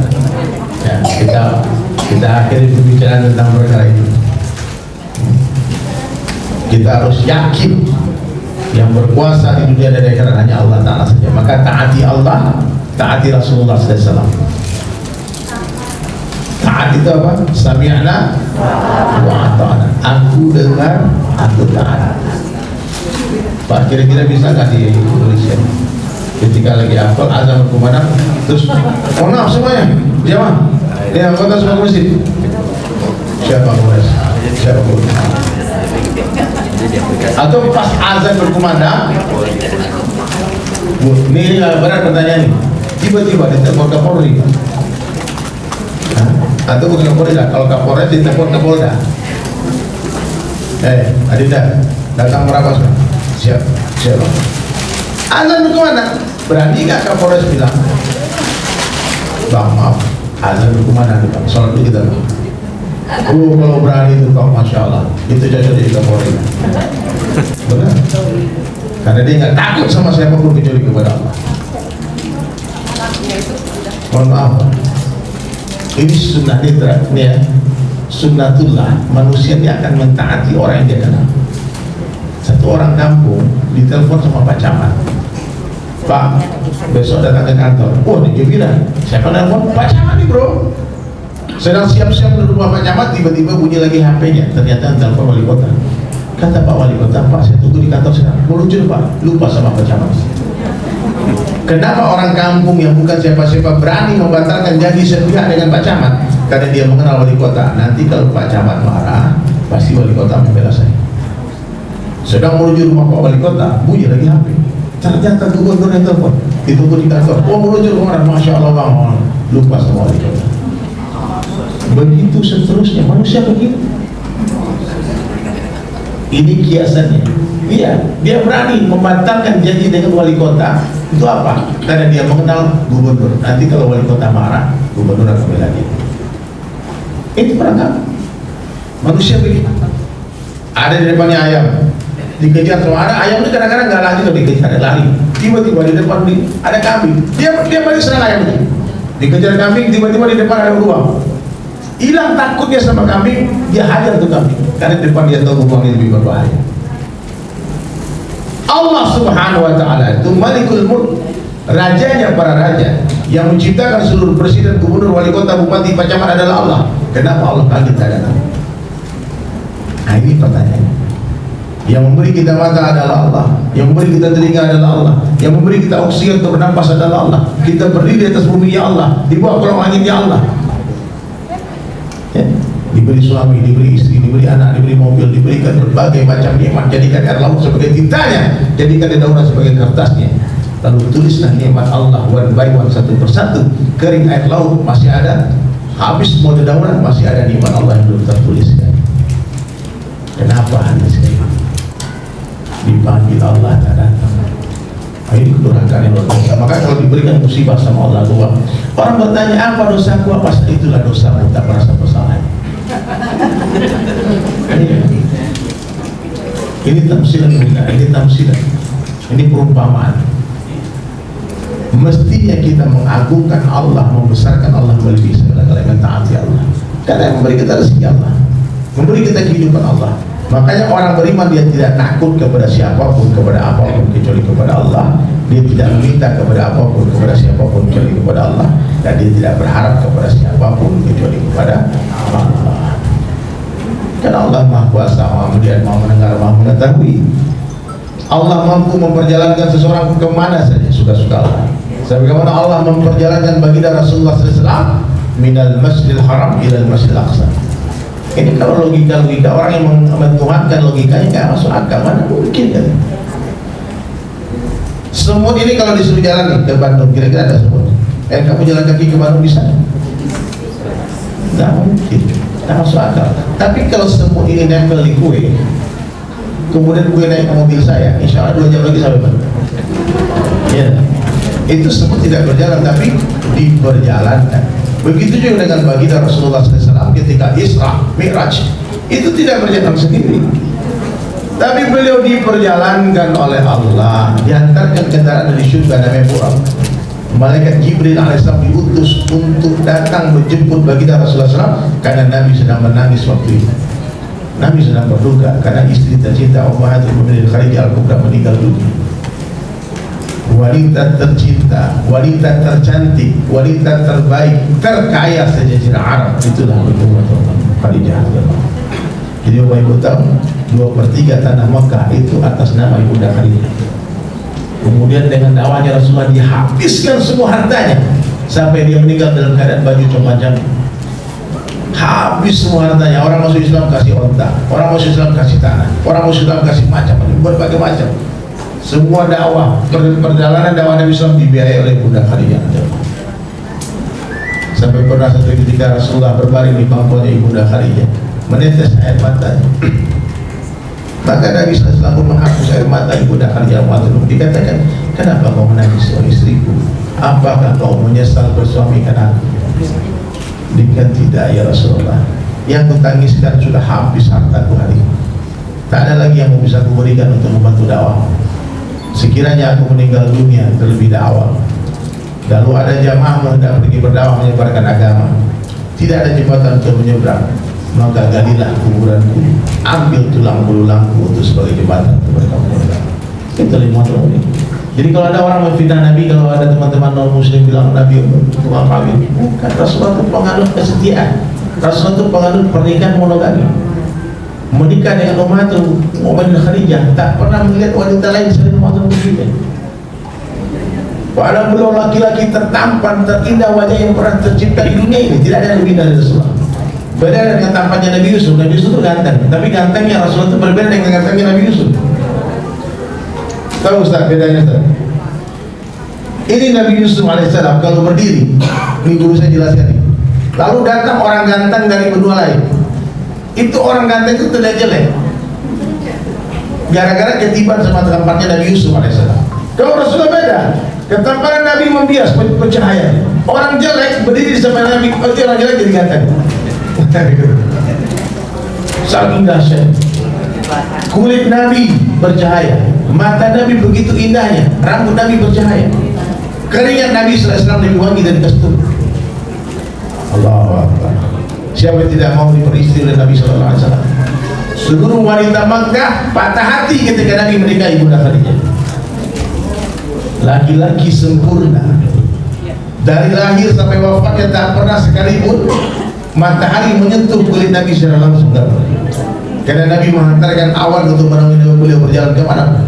Speaker 1: Ya, kita akhiri pembicaraan tentang perkara itu. Kita harus yakin yang berkuasa di dunia dan akhirat hanya Allah Ta'ala saja. Maka taati Allah, taati Rasulullah SAW. Taat itu apa? Sami'na wa ata'na. Aku dengar, aku taat. Pak, kira-kira bisa nggak ditulis ya? Ketika lagi hafal azan berkumandang, terus mohon maaf semuanya, jamaah, yang anggota semua masjid. Siapa mulai? Atau pas azan berkumandang, ini berat pertanyaan nih, tiba-tiba ditelepon Kapolri, atau bukan Kapolri lah, kalau Kapolri ditelepon Kapolda, Adinda datang berapa sekarang? Siap. Azan berkumandang, berani nggak Kapolres bilang, Bang maaf, azan berkumandang Bang, sholat dulu kita Bang. Kalau berani itu Bang, Masya Allah, itu cocok jadi Kapolri. Benar? Karena dia nggak takut sama siapapun kecuali kepada Allah. Mohon maaf, ini sunnah nitra, ini ya, sunnatullah, manusia dia akan mentaati orang yang dia kenal. Satu orang kampung ditelepon sama Pak Camat, Pak, besok datang ke kantor. Wah, dia bilang, siapa nelfon? Pak Camat nih bro. Sedang siap-siap di rumah Pak Camat, tiba-tiba bunyi lagi HP-nya. Ternyata telepon wali kota. Kata Pak Wali Kota, Pak saya tunggu di kantor sekarang. Meluncur Pak, lupa sama Pak Camat. Kenapa orang kampung yang bukan siapa-siapa berani membatalkan janji sepihak dengan Pak Camat? Karena dia mengenal wali kota. Nanti kalau Pak Camat marah, pasti wali kota membela saya. Sedang menuju rumah Pak Wali Kota, bunyi lagi HP. Ternyata gubernur yang telepon, ditunggu di kantor. Oh menuju rumah, Masya Allah Bang, lupa sama wali kota. Begitu seterusnya, manusia begitu. Ini kiasannya. Dia berani membatalkan janji dengan wali kota. Itu apa? Karena dia mengenal gubernur. Nanti kalau wali kota marah, gubernur akan bela dia. Itu perangkap manusia begitu. Ada di depannya ayam, dikejar sama ayam ini kadang-kadang nggak lagi kalau dikejar, lari. Tiba-tiba di depan ada kambing, dia balik serang ayam ini. Dikejar kambing, tiba-tiba di depan ada beruang. Hilang takutnya sama kambing, dia hajar tuh kambing. Karena di depan dia tahu beruang ini lebih berbahaya. Allah Subhanahu Wa Taala itu Malikul Mulk, rajanya para raja, yang menciptakan seluruh presiden, gubernur, wali kota, bupati, Pak Camat adalah Allah. Kenapa Allah panggil tak datang? Nah ini pertanyaannya. Yang memberi kita mata adalah Allah, yang memberi kita telinga adalah Allah, yang memberi kita oksigen untuk bernafas adalah Allah. Kita berdiri di atas bumi ya Allah, di bawah kolong langit ya Allah. Ya. Diberi suami, diberi istri, diberi anak, diberi mobil, diberikan berbagai macam nikmat. Jadikan air laut sebagai tintanya, jadikan dedaunan sebagai kertasnya. Lalu tulislah nikmat Allah one by one, satu persatu. Kering air laut masih ada, habis semua dedaunan masih ada nikmat Allah yang belum tertuliskan. Kenapa hanya sekali dipanggil Allah tak datang? Ini kedurhakaan yang luar biasa. Maka kalau diberikan musibah sama Allah luar, orang bertanya apa dosaku, apa itulah dosamu, tak merasa bersalah. Ini tamsilan, ini tamsilan, ini perumpamaan. Mestinya kita mengagungkan Allah, membesarkan Allah melebihi segala-galanya, mentaati Allah. Karena yang memberi kita rezeki Allah, memberi kita kehidupan Allah. Makanya orang beriman dia tidak takut kepada siapapun, kepada apapun kecuali kepada Allah. Dia tidak meminta kepada apapun, kepada siapapun kecuali kepada Allah. Dan dia tidak berharap kepada siapapun kecuali kepada Allah. Karena Allah Maha Kuasa, Maha melihat, Maha mendengar, Maha mengetahui. Allah mampu memperjalankan seseorang kemana saja suka-suka Allah. Sebagaimana Allah memperjalankan baginda Rasulullah SAW minal masjidil haram ilal masjidil aqsa. Ini kalau logika orang yang mentuhankan logikanya nggak masuk akal, mana mungkin kan? Semut ini kalau disuruh jalan ke Bandung, kira-kira ada semut? Kamu jalan kaki ke Bandung bisa? Nggak mungkin, nggak masuk akal. Tapi kalau semut ini nempel di kue, kemudian kue naik ke mobil saya, insya Allah 2 jam lagi sampai Bandung. Ya, itu semut tidak berjalan, tapi diperjalankan. Begitu juga dengan baginda Rasulullah SAW ketika Isra Mi'raj, itu tidak berjalan sendiri, tapi beliau diperjalankan oleh Allah, diantarkan kendaraan dari surga namanya Buraq. Malaikat Jibril alaihissalam diutus untuk datang menjemput baginda Rasulullah SAW karena Nabi sedang menangis waktu itu. Nabi sedang berduka karena istri tercinta Ummahatul Mukminin Khadijah Al-Kubra meninggal dunia. Wanita tercinta, wanita tercantik, wanita terbaik, terkaya sejajah Arab, itulah Khadijah. Jadi Bapak Ibu tahu 2/3 tanah Mekah itu atas nama Ibunda Khadijah. Kemudian dengan dakwahnya Rasulullah dihabiskan semua hartanya sampai dia meninggal dalam keadaan baju companjang.
Speaker 2: habis semua hartanya. Orang masuk Islam kasih onta, orang masuk Islam kasih tanah, orang masuk Islam kasih macam, berbagai macam. Semua dakwah, perjalanan dakwah Nabi SAW dibiayai oleh Bunda Khadijah. Sampai pernah satu ketika Rasulullah berbaring di pangkuannya Ibunda Khadijah, menetes air matanya. Maka Nabi SAW menghapus air mata Ibunda Khadijah. Dikatakan, kenapa kau menangis wahai istriku? Apakah kau menyesal bersuamikan aku? Dikatakan, tidak ya Rasulullah. Yang kutangiskan sudah habis hartaku hari ini. Tak ada lagi yang bisa kuberikan untuk membantu dakwah. Sekiranya aku meninggal dunia terlebih dahulu, lalu ada jamaah hendak pergi berdakwah menyebarkan agama, tidak ada jembatan untuk menyeberang, maka galilah kuburanku, ambil tulang belulangku untuk sebagai jembatan untuk mereka menyeberang. Itu lima tahun ini. Jadi kalau ada orang memfitnah Nabi, kalau ada teman-teman non muslim bilang Nabi tukang kawin, bukan. Rasulullah itu penganut kesetiaan. Rasulullah itu penganut pernikahan monogami. Menikah dengan Ummatul Khadijah, tak pernah melihat wanita lain selain Ummatul Khadijah. Padahal beliau laki-laki tertampan, terindah wajah yang pernah tercipta di dunia ini. Tidak ada yang lebih dari Rasulullah. Beda dengan tampannya Nabi Yusuf. Nabi Yusuf itu ganteng, tapi gantengnya Rasulullah itu berbeda dengan gantengnya Nabi Yusuf. Tahu Ustaz bedanya Ustaz? Ini Nabi Yusuf alaihissalam kalau berdiri, ini dulu saya jelaskan ini. Lalu datang orang ganteng dari benua lain. Itu orang ganteng itu terlihat jelek gara-gara ketiban sama tempatnya Nabi Yusuf alaihissalam. Kalau Rasulullah beda, ketampanan Nabi membias, bercahaya. Orang jelek berdiri di samping Nabi, orang jelek jadi ganteng. Saking dahsyat. Kulit Nabi bercahaya, mata Nabi begitu indahnya, rambut Nabi bercahaya, keringat Nabi SAW lebih wangi dari kasturi. Allahu Akbar. Siapa yang tidak mau diperistri oleh Nabi SAW? Seluruh wanita Makkah patah hati ketika Nabi menikahi Ibunda Khadijah. Laki-laki sempurna, dari lahir sampai wafatnya tak pernah sekalipun matahari menyentuh kulit Nabi secara langsung. Karena Nabi menghantarkan awan untuk menemani beliau berjalan kemana.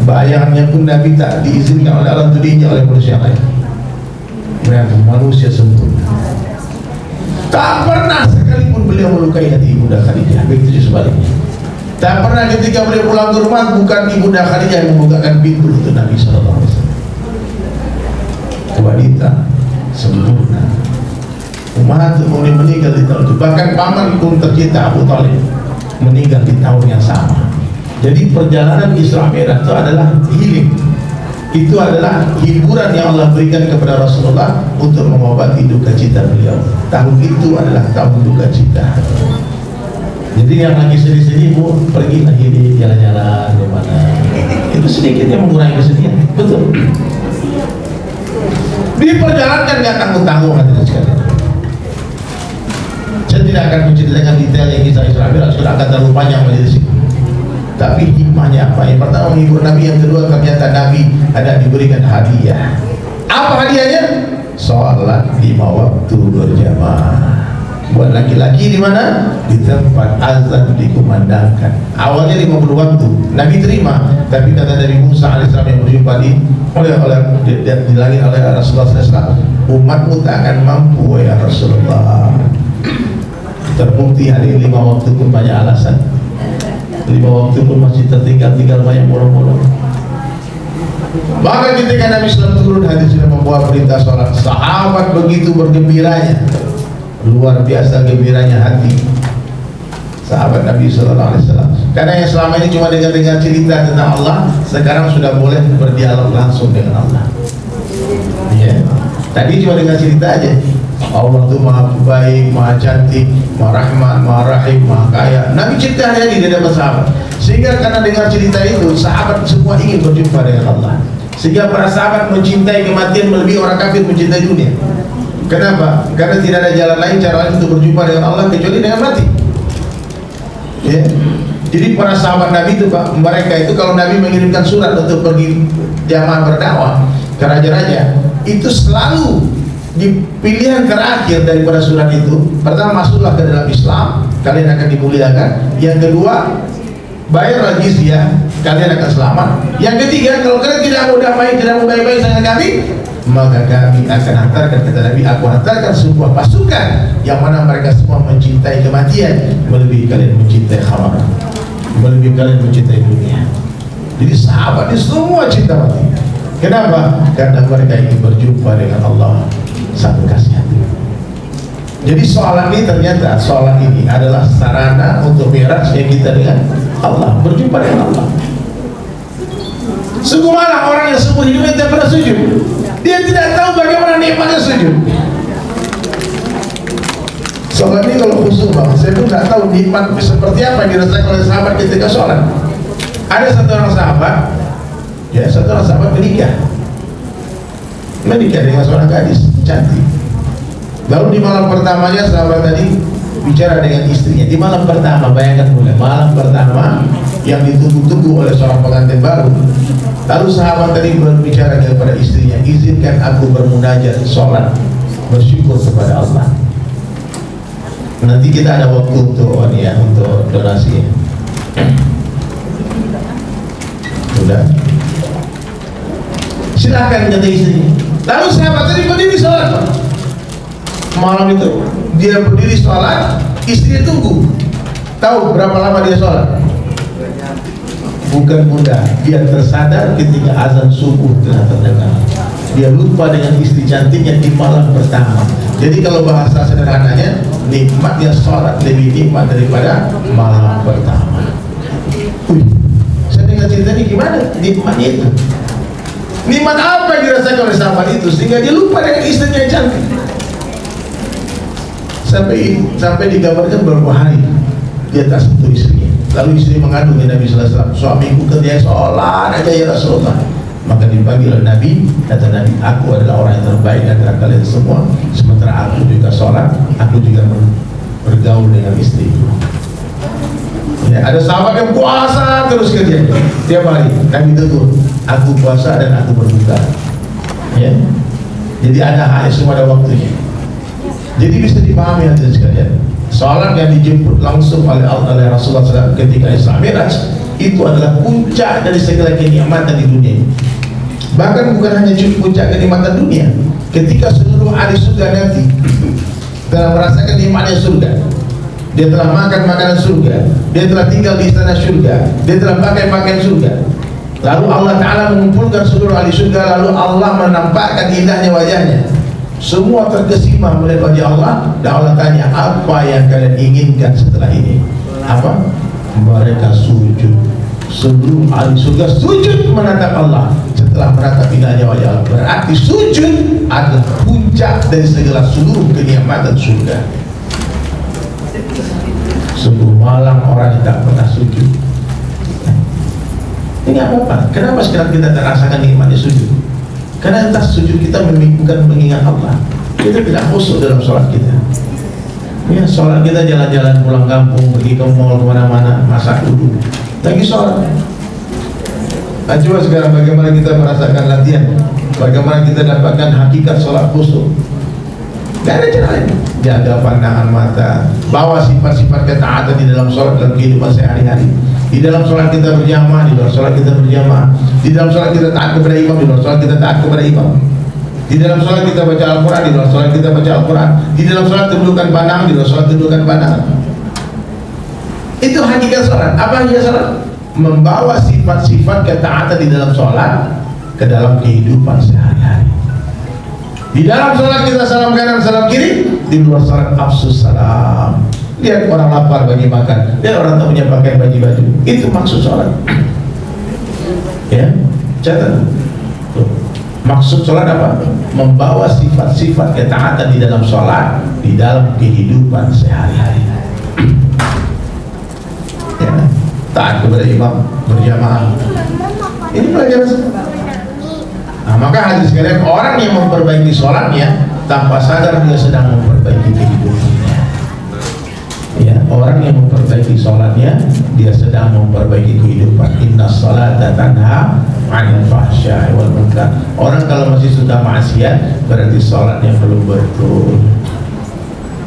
Speaker 2: Bayangannya pun Nabi tak diizinkan oleh Allah untuk diinjak oleh manusia lain. Mereka manusia sempurna. Tak pernah sekalipun beliau melukai hati Ibunda Khadijah. Begitu sebaliknya. Tak pernah ketika beliau pulang ke rumah bukan Ibunda Khadijah yang membukakan pintu untuk Nabi SAW. Wanita sempurna. Ummatul Mukminin meninggal di tahun itu. Bahkan paman pun tercinta Abu Thalib meninggal di tahun yang sama. Jadi perjalanan Isra Mi'raj itu adalah healing. Itu adalah hiburan yang Allah berikan kepada Rasulullah untuk mengobati duka cita beliau. Tahun itu adalah tahun duka cita. Jadi yang lagi sedih-sedih, Bu, pergi lagi di jalan-jalan di mana. Itu sedikitnya mengurangi kesedihan. Betul. Diperjalankan nggak tanggung-tanggung hadirin sekalian. Saya tidak akan menceritakan detail yang kisah Isra Mi'raj, sudah akan terlalu panjang menjadi sini. Tapi hikmahnya apa? Yang pertama menghibur Nabi, yang kedua ternyata Nabi ada diberikan hadiah. Apa hadiahnya? Sholat 5 waktu berjamaah. Buat laki-laki di mana? Di tempat azan dikumandangkan. Awalnya 50 waktu Nabi terima, tapi kata Nabi Musa alaihissalam yang berjumpa di langit oleh Rasulullah SAW, umatmu tak akan mampu ya Rasulullah. Terbukti hari 5 waktu pun banyak alasan. 5 waktu pun masih tertinggal banyak bolong-bolong. Maka ketika Nabi SAW turun hadis sudah membawa perintah sholat, sahabat begitu bergembiranya, luar biasa gembiranya hati sahabat Nabi SAW. Karena yang selama ini cuma dengar-dengar cerita tentang Allah, sekarang sudah boleh berdialog langsung dengan Allah. Ya. Tadi cuma dengar cerita aja. Allah itu maha baik, maha cantik, maha rahman, maha rahim, maha kaya. Nabi cerita hari di hadapan sahabat. Sehingga karena dengar cerita itu, sahabat semua ingin berjumpa dengan Allah. Sehingga para sahabat mencintai kematian melebihi orang kafir mencintai dunia. Kenapa? Karena tidak ada jalan lain, cara lain untuk berjumpa dengan Allah kecuali dengan mati. Ya. Jadi para sahabat Nabi itu, Pak, mereka itu kalau Nabi mengirimkan surat untuk pergi jamaah berdakwah ke raja-raja, itu selalu di pilihan terakhir daripada surat itu. Pertama, masuklah ke dalam Islam, kalian akan dimuliakan. Yang kedua, bayarlah jizyah, kalian akan selamat. Yang ketiga, kalau kalian tidak mau damai, tidak mau baik-baik dengan kami, maka kami akan hantarkan, kata Nabi, aku hantarkan sebuah pasukan yang mana mereka semua mencintai kematian melebihi kalian mencintai khamar, melebihi kalian mencintai dunia. Jadi sahabat ini semua cinta mati. Kenapa? Karena mereka ingin berjumpa dengan Allah sang kekasih hati. Jadi sholat ini ternyata, sholat ini adalah sarana untuk mi'rajnya kita dengan Allah, berjumpa dengan Allah. Sungguh malah orang yang seumur hidupnya tidak pernah sujud, dia tidak tahu bagaimana nikmatnya sujud. Sholat ini kalau khusyuk bang, saya pun tidak tahu nikmat seperti apa yang dirasakan oleh sahabat ketika sholat. Ada satu orang sahabat, ya satu orang sahabat menikah dengan seorang gadis cantik. Lalu di malam pertamanya sahabat tadi bicara dengan istrinya. Di malam pertama, bayangkan mulai malam pertama yang ditunggu-tunggu oleh seorang pengantin baru. Lalu sahabat tadi berbicara kepada istrinya, izinkan aku bermunajat, sholat, bersyukur kepada Allah. Nanti kita ada waktu untuk untuk donasi. Sudah. Silakan, kata istrinya. Lalu sahabat tadi berdiri sholat. Malam itu dia berdiri sholat, istrinya tunggu. Tahu berapa lama dia sholat? Bukan mudah. Dia tersadar ketika azan subuh telah terdengar. Dia lupa dengan istri cantiknya di malam pertama. Jadi kalau bahasa sederhananya, nikmatnya sholat lebih nikmat daripada malam pertama. Saya dengar cerita ini gimana? Nikmatnya itu. Nikmat apa yang dirasakan oleh sahabat itu sehingga dia lupa dengan istrinya yang cantik? Sampai digambarkan beberapa hari dia tak sentuh istrinya. Lalu istri mengadu ke Nabi sallallahu alaihi wasallam, suamiku ketika sholat aja ya Rasulullah. Maka dipanggil oleh Nabi, kata Nabi, aku adalah orang yang terbaik antara kalian semua. Sementara aku juga sholat, aku juga bergaul dengan istriku. Ya, ada sahabat yang puasa terus kerja tiap hari. Nabi tegur, aku puasa dan aku berbuka. Ya, jadi ada semua ada waktunya. Jadi bisa dipahami hadirin sekalian, salat yang dijemput langsung oleh Rasulullah SAW ketika Isra Mi'raj itu adalah puncak dari segala kenikmatan di dunia ini. Bahkan bukan hanya puncak kenikmatan dunia, ketika seluruh ahli surga nanti telah merasakan nikmatnya surga, dia telah makan makanan surga, dia telah tinggal di istana surga, dia telah pakai pakaian surga, lalu Allah Ta'ala mengumpulkan seluruh ahli surga, lalu Allah menampakkan indahnya wajahnya. Semua terkesima melihat wajah Allah, dan Allah tanya, apa yang kalian inginkan setelah ini? Apa? Mereka sujud. Seluruh ahli surga sujud menatap Allah setelah menatap indahnya wajah Allah. Berarti sujud adalah puncak dari segala seluruh kenikmatan surga. Sungguh malang orang yang tak pernah sujud. Ini apa-apa? Kenapa sekarang kita terasakan nikmatnya sujud? Karena entah sujud kita bukan mengingat Allah. Kita tidak khusyuk dalam sholat kita. Ya, sholat kita jalan-jalan pulang kampung, pergi ke mall, kemana-mana, masak dulu, lagi sholat. Nah, coba sekarang bagaimana kita merasakan latihan, bagaimana kita dapatkan hakikat sholat khusyuk. Gak ada cara lain. Jaga pandangan mata, bawa sifat-sifat ketaatan di dalam sholat dalam kehidupan sehari-hari. Di dalam sholat kita berjamaah, di luar sholat kita berjamaah. Di dalam sholat kita taat kepada imam, di luar sholat kita taat kepada imam. Di dalam sholat kita baca Al-Quran, di luar sholat kita baca Al-Quran. Di dalam sholat tundukkan pandangan, di luar sholat tundukkan pandangan. Itu hakikat sholat. Apa hakikat sholat? Membawa sifat-sifat ketaatan di dalam sholat ke dalam kehidupan sehari-hari. Di dalam sholat kita salam kanan, salam kiri. Di luar sholat afsus salam. Lihat orang lapar bagi makan, lihat orang tak punya pakaian bagi baju. Itu maksud sholat. Ya, catat. Maksud sholat apa? Membawa sifat-sifat ketaatan di dalam sholat di dalam kehidupan sehari-hari. Ya, taat kepada imam, berjamaah. Ini pelajaran. Nah, maka hadis sekalian, orang yang memperbaiki sholatnya tanpa sadar dia sedang memperbaiki kehidupannya. Ya, orang yang memperbaiki sholatnya dia sedang memperbaiki kehidupan. Inna sholata tanha 'anil fahsya'i wal munkar. Orang kalau masih suka maksiat berarti sholatnya belum betul.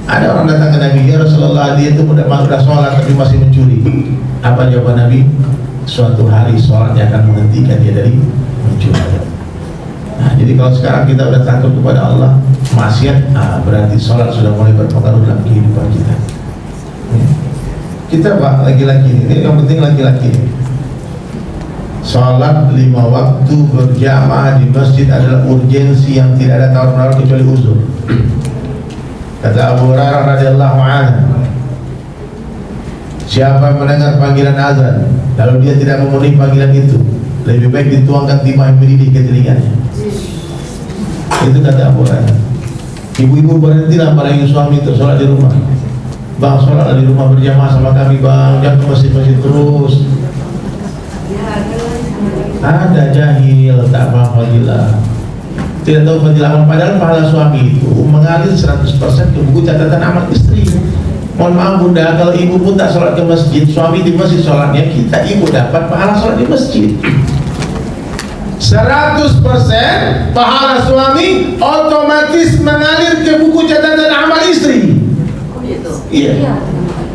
Speaker 2: Ada orang datang ke Nabi, ya Rasulullah, dia itu sudah sholat tapi masih mencuri. Apa jawaban Nabi? Suatu hari sholatnya akan menghentikan dia dari mencuri. Nah, jadi kalau sekarang kita udah takut kepada Allah, maksiat, berarti sholat sudah mulai berpengaruh dalam kehidupan kita. Kita Pak, laki-laki ini yang penting laki-laki ini. Sholat 5 waktu berjamaah di masjid adalah urgensi yang tidak ada tawar-menawar kecuali uzur. Kata Abu Hurairah radhiyallahu anhu, siapa mendengar panggilan azan lalu dia tidak memenuhi panggilan itu, lebih baik dituangkan timah yang mendidih ke telinganya. Itu kata Abu Hurairah. Ibu-ibu berhentilah para yang suami itu sholat di rumah. Bang, sholat di rumah berjamaah sama kami bang, jangan ke masjid-masjid terus. Ada jahil, tak paham fadilah, tidak tahu fadilah, padahal pahala suami itu mengalir 100% ke buku catatan amal istri. Mohon maaf bunda, kalau ibu pun tak sholat ke masjid, suami di masjid sholatnya, kita ibu dapat pahala sholat di masjid. 100% pahala suami otomatis mengalir ke buku catatan amal istri. Iya.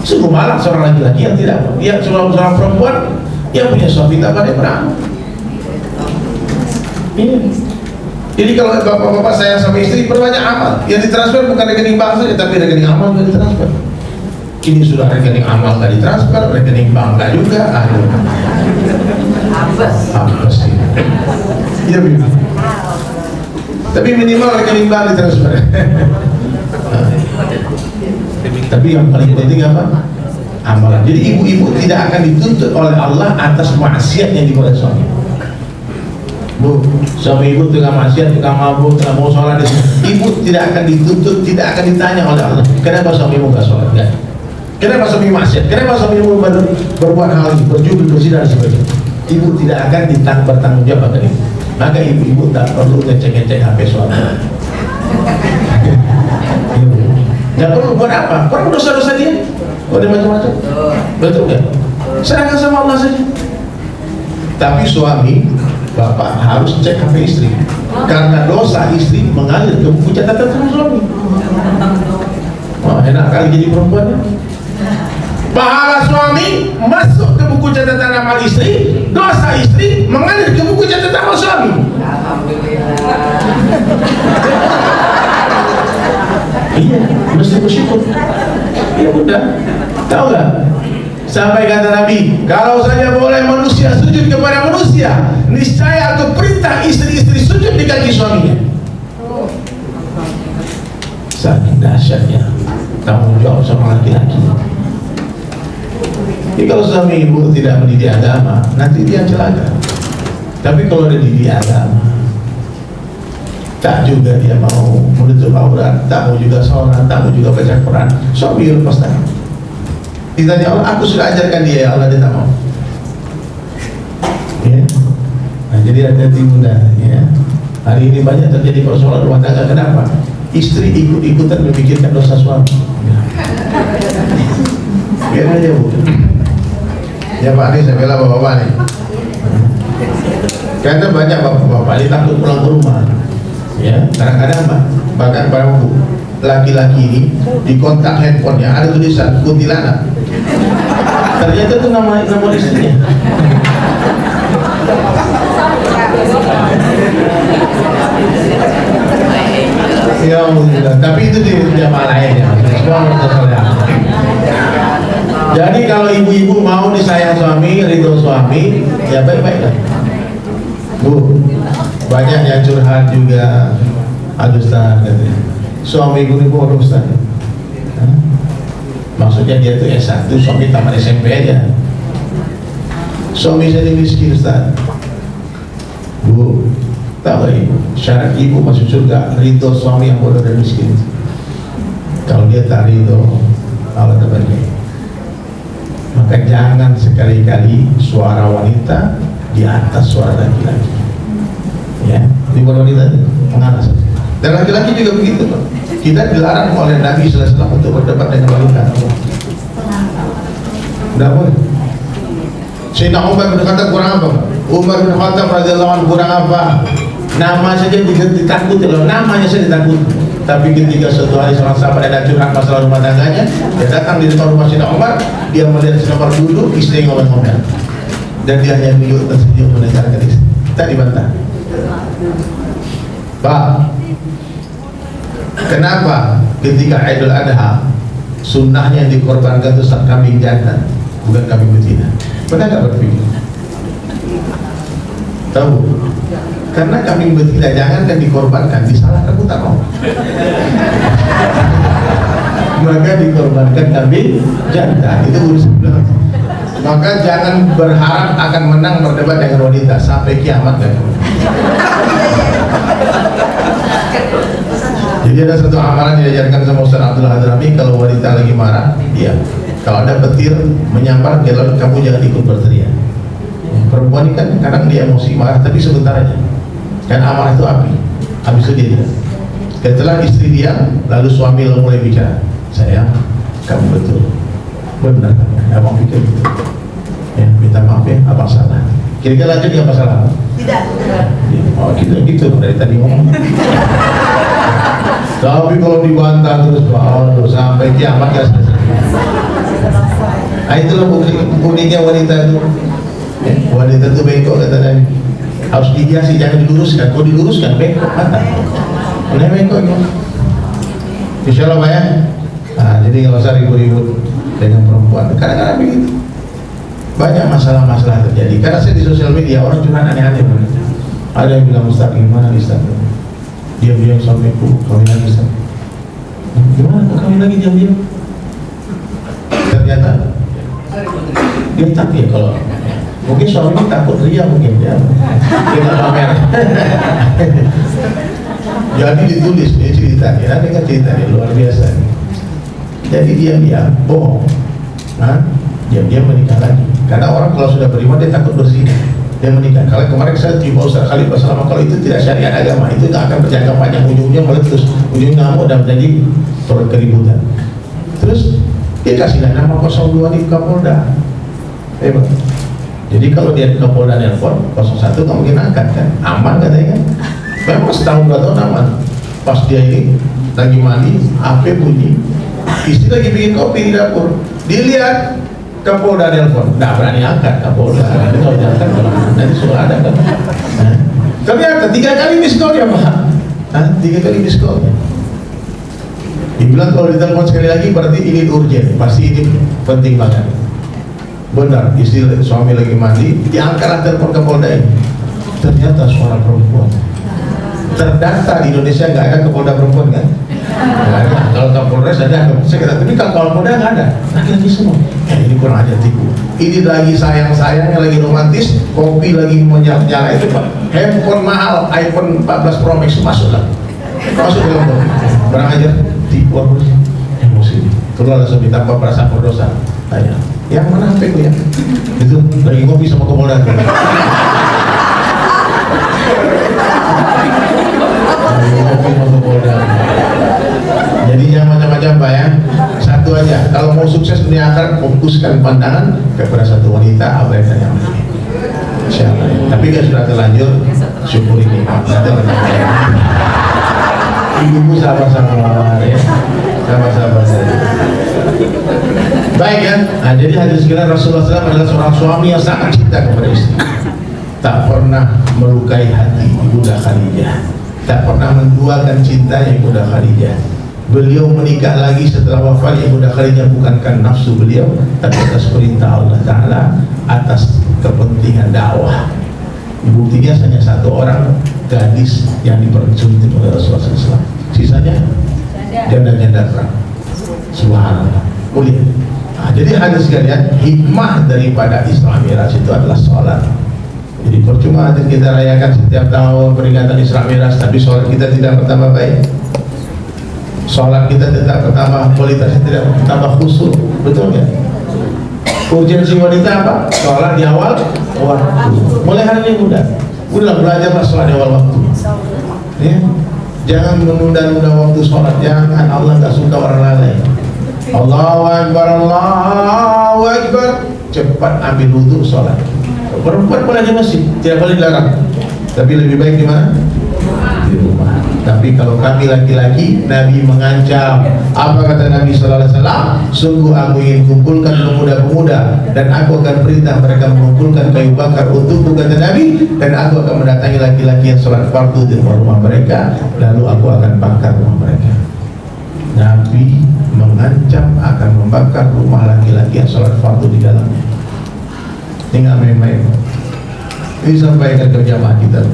Speaker 2: Sungguh malah seorang laki-laki yang tidak, dia seorang perempuan yang punya suami tak pandai beramal. Iya. Jadi kalau bapak-bapak sayang sama istri, perbanyak amal. Yang ditransfer bukan rekening bank saja, tapi rekening amal juga ditransfer. Ini sudah rekening amal nggak ditransfer, rekening bank nggak juga. Aduh. Apa sih? Iya begitu. Tapi minimal rekening bank ditransfer. Tapi yang paling penting apa? Amalan. Jadi ibu-ibu tidak akan dituntut oleh Allah atas maksiat yang dibuat suami. Bu, suami ibu tengah maksiat, tengah mabuk, tengah mau sholat, ibu tidak akan dituntut, tidak akan ditanya oleh Allah, kenapa suamimu gak sholat? Enggak. Kenapa suami maksiat? Kenapa suamimu berbuat hal ini, berjudi, berzina dan sebagainya? Ibu tidak akan bertanggung jawab akan itu. Maka ibu-ibu tak perlu ngecek-ngecek HP suami. Gak perlu, buat apa? Buat dosa-dosa dia, buat dia macam-macam. Betul gak? Serahkan sama Allah saja. Tapi suami, bapak harus cek HP istri, karena dosa istri mengalir ke buku catatan sama suami. Wah, enak kali jadi perempuannya. Pahala suami masuk ke buku catatan amal istri, dosa istri mengalir ke buku catatan amal suami. Iya, mesti bersyukur. Iya bunda, tahu nggak? Sampai kata Nabi, kalau saja boleh manusia sujud kepada manusia, niscaya aku perintah istri-istri sujud di kaki suaminya. Saking dahsyatnya tanggung jawab sama laki-laki. Jadi kalau suami ibu tidak mendidik agama, nanti dia celaka. Tapi kalau dia didik agama, tak juga dia mau menutup aurat, tak mau juga sholat, tak mau juga baca Quran, suami lepas tangan. Ditanya Allah, aku sudah ajarkan dia, ya Allah, dia tak mau. Ya. Nah, jadi hati-hati bunda, ya. Hari ini banyak terjadi persoalan rumah tangga. Kenapa? Istri ikut-ikutan memikirkan dosa suami. Ya. Biar aja bu. Ya Pak, ini saya bela bapak-bapak nih. Karena banyak bapak-bapak ini takut pulang ke rumah. Ya, kadang-kadang bahkan para bu, laki-laki ini di kontak handphonenya ada tulisan kuntilanak. Ternyata itu nama istrinya. Ya Allah, tapi itu di jamaah lain ya. Jadi kalau ibu-ibu mau disayang suami, ridho suami, ya baik-baiklah. Bu, banyak yang curhat juga. Aduh Ustaz, katanya, suami ibu ini bodoh Ustaz. Maksudnya dia itu S1, suami tamat SMP aja. Suami saya miskin Ustaz. Bu, tahu ibu, syarat ibu masuk surga ridho suami yang bodoh dan miskin. Kalau dia tak ridho, Allah terbalik. Maka jangan sekali-kali suara wanita di atas suara laki-laki. Ya, di wanita mengalah. Dan laki-laki juga begitu. Kita dilarang oleh Nabi SAW untuk berdebat dengan wanita. Tidak boleh. Sayyidina Umar bin Khattab kurang apa? Umar bin Khattab radhiyallahu anhu kurang apa? Nama saja ditakuti loh, namanya saja ditakuti. Tapi ketika suatu hari seorang sahabat ada curhat masalah rumah tangganya, dia datang di depan rumah Sayyidina Umar, dia melihat Sayyidina Umar duduk, istri ngomel-ngomel, dan dia hanya duduk tersenyum mendengarkan istri. Tak dibantah. Pak, kenapa ketika Idul Adha sunnahnya yang dikorbankan itu kambing jantan, bukan kambing betina? Pernah nggak berpikir? Tahu? Karena kambing betina jangan kan dikorbankan, disalahkan utama. Maka dikorbankan kambing jantan, itu urusan belakang. Maka jangan berharap akan menang berdebat dengan wanita sampai kiamat kan. Jadi ada satu amalan diajarkan sama Ustaz Abdul Hadrami, kalau wanita lagi marah, iya, kalau ada petir menyambar ke laut, kamu jangan ikut berteriak. Perempuan ini kan kadang dia emosi marah, tapi sebentar aja. Kan amarah itu api, habis itu dia diam. Setelah istri diam, lalu suami mulai bicara, sayang, kamu betul, benar, abang pikir gitu. Ya, minta maaf ya, abang salah. Kira-kira lanjut ya masalah? Tidak. Oh gitu dari tadi ngomong. Tapi kalau dibantah terus, waduh, sampai kiamat ya selesai. Nah, itulah uniknya wanita itu. Ya, wanita itu bengkok kata Nabi. Harus dihiasi, jangan diluruskan. Kalau diluruskan bengkok mata. Boleh bengkok ya. Insya Allah Pak ya. Nah, jadi kalau usah ribut-ribut dengan perempuan. Kadang-kadang begitu. Banyak masalah-masalah terjadi. Karena saya di sosial media orang cuma aneh-aneh. Ada yang bilang Ustaz, gimana Ustaz? Diam-diam suamiku kawin lagi Ustaz. Gimana kok kawin lagi diam-diam? Ternyata dia takut ya, kalau mungkin suami takut ria, mungkin ya kita pamer. Jadi ditulis dia cerita, ya dengan cerita dia luar biasa. Jadi dia bohong, dia menikah lagi. Karena orang kalau sudah beriman dia takut berzina, dia menikah. Kalau kemarin saya terima Ustaz Khalid bersama, kalau itu tidak syariat agama, itu tak akan berjangka panjang, ujungnya meletus, ujungnya ngamuk dan menjadi keributan. Terus dia kasihlah nama 02 di Kapolda. Hebat. Jadi kalau dia di Kapolda nelpon 01 nggak mungkin angkat kan, aman katanya kan. Memang setahun 2 tahun aman. Pas dia ini lagi mandi, HP bunyi, istri lagi bikin kopi di dapur, dilihat Kapolda nelpon, nggak berani angkat Kapolda. Nanti kalau diangkat nanti sudah ada kan. Ternyata 3 kali miss call ya Pak. 3 kali miss call. Dibilang kalau ditelepon sekali lagi berarti ini urgent, pasti ini penting banget. Benar, istri suami lagi mandi, diangkat telepon Kapolda ini. Ternyata suara perempuan. Terdaftar di Indonesia nggak ada Kapolda perempuan kan? Nggak ada. Kalau Kapolres ada, saya kata, tapi kalau Kapolda nggak ada. Lagi-lagi semua. Ini kurang aja tipu. Ini lagi sayang-sayangnya, lagi romantis, kopi lagi menyala itu Pak. Handphone mahal, iPhone 14 Pro Max masuk lah. Masuk dalam kopi. Kurang aja tipu aku, emosi. Terus langsung ditambah perasaan berdosa. Tanya, yang mana HP ku ya? Itu lagi kopi sama Kapolda. Jadi yang macam-macam Pak ya. Satu aja, kalau mau sukses dunia akhirat, fokuskan pandangan kepada satu wanita, abaikan yang lain. Insyaallah. Tapi kalau sudah terlanjur, syukuri nikmat. Ibumu sabar-sabar ya, sabar-sabar saja. Baik ya. Nah, jadi hadis sekalian, Rasulullah SAW adalah seorang suami yang sangat cinta kepada istri. Tak pernah melukai hati Ibunda Khadijah, tak pernah menduakan cintanya Ibunda Khadijah. Beliau menikah lagi setelah wafat Ibunda Khadijah bukan karena nafsu beliau, tapi atas perintah Allah Ta'ala, atas kepentingan dakwah. Buktinya hanya 1 orang gadis yang dipersunting oleh Rasulullah SAW. Sisanya janda-janda perang. Subhanallah. Mulia. Nah, jadi hadis sekalian, hikmah daripada Isra Mi'raj itu adalah sholat. Jadi percuma kita rayakan setiap tahun peringatan Isra Mi'raj, tapi sholat kita tidak bertambah baik. Sholat kita tidak bertambah, kualitasnya tidak bertambah khusyuk, betul ya? Urgensi wanita apa? Sholat di awal waktu. Mulai hari ini udah belajarlah sholat di awal waktu. Ya? Jangan menunda-nunda waktu sholat, jangan. Allah nggak suka orang lalai. Allahu Akbar, Allahu Akbar. Cepat ambil wudhu sholat. Perempuan boleh di masjid, tidak boleh dilarang. Tapi lebih baik di mana? Di rumah. Tapi kalau kami laki-laki, Nabi mengancam. Apa kata Nabi sallallahu alaihi wasallam? Sungguh aku ingin kumpulkan pemuda-pemuda dan aku akan perintah mereka mengumpulkan kayu bakar untukku, kata Nabi, dan aku akan mendatangi laki-laki yang sholat fardu di rumah mereka, lalu aku akan bakar rumah mereka. Nabi mengancam akan membakar rumah laki-laki yang sholat fardu di dalamnya. Ini nggak main-main. Ini sampaikan ke jamaah kita.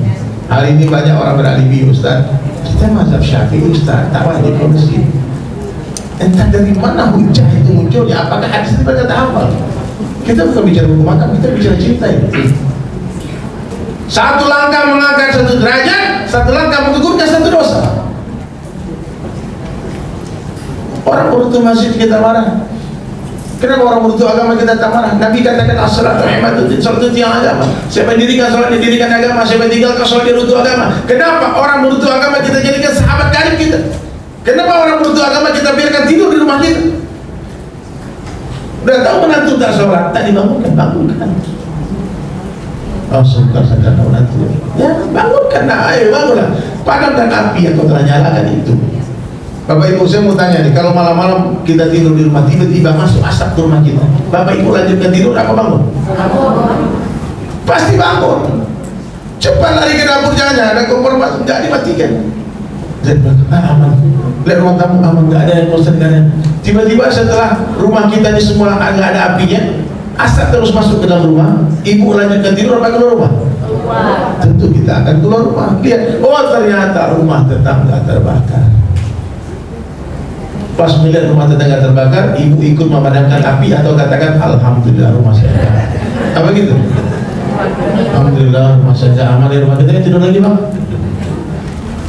Speaker 2: Hari ini banyak orang beralibi, Ustaz, kita mazhab Syafi'i, Ustaz, tak wajib ke masjid. Entah dari mana hujah itu munculnya, apakah hadis itu berkata hafal? Kita bukan bicara hukum akam, kita bicara cinta ini. Satu langkah mengangkat satu derajat, satu langkah menggugurkan satu dosa. Orang beruntung masjid kita marah. Kenapa orang beruntung agama kita tak marah? Nabi katakan as-salatu imaduddin, salat itu tiang agama. Siapa dirikan salat, didirikan agama. Siapa tinggalkan salat, dia runtuh agama. Kenapa orang beruntung agama kita jadikan sahabat karib kita? Kenapa orang beruntung agama kita biarkan tidur di rumah kita? Udah tahu menantu tak sholat, tak dibangunkan. Oh, suka saja menantu. Ya, bangunkan, nah, ayo bangunlah. Padamkan api yang kau telah nyalakan itu. Bapak Ibu, saya mau tanya nih, kalau malam-malam kita tidur di rumah, tiba-tiba masuk asap ke rumah kita, Bapak Ibu lanjutkan tidur, apa bangun? Pasti bangun. Cepat lari ke dapur, jangan ada kompor masuk, nggak dimatikan. Aman. Lihat ruang tamu aman, nggak ada yang bosan, nggak ada. Tiba-tiba setelah rumah kita ini semua nggak ada apinya, asap terus masuk ke dalam rumah. Ibu lanjutkan tidur, apa keluar rumah? Tentu kita akan keluar rumah. Lihat, oh ternyata rumah tetangga terbakar. Pas melihat rumah tetangga terbakar, ibu ikut memadamkan api atau katakan alhamdulillah rumah saya. Apa gitu? Alhamdulillah rumah saya aman, rumah kita tidur lagi bang.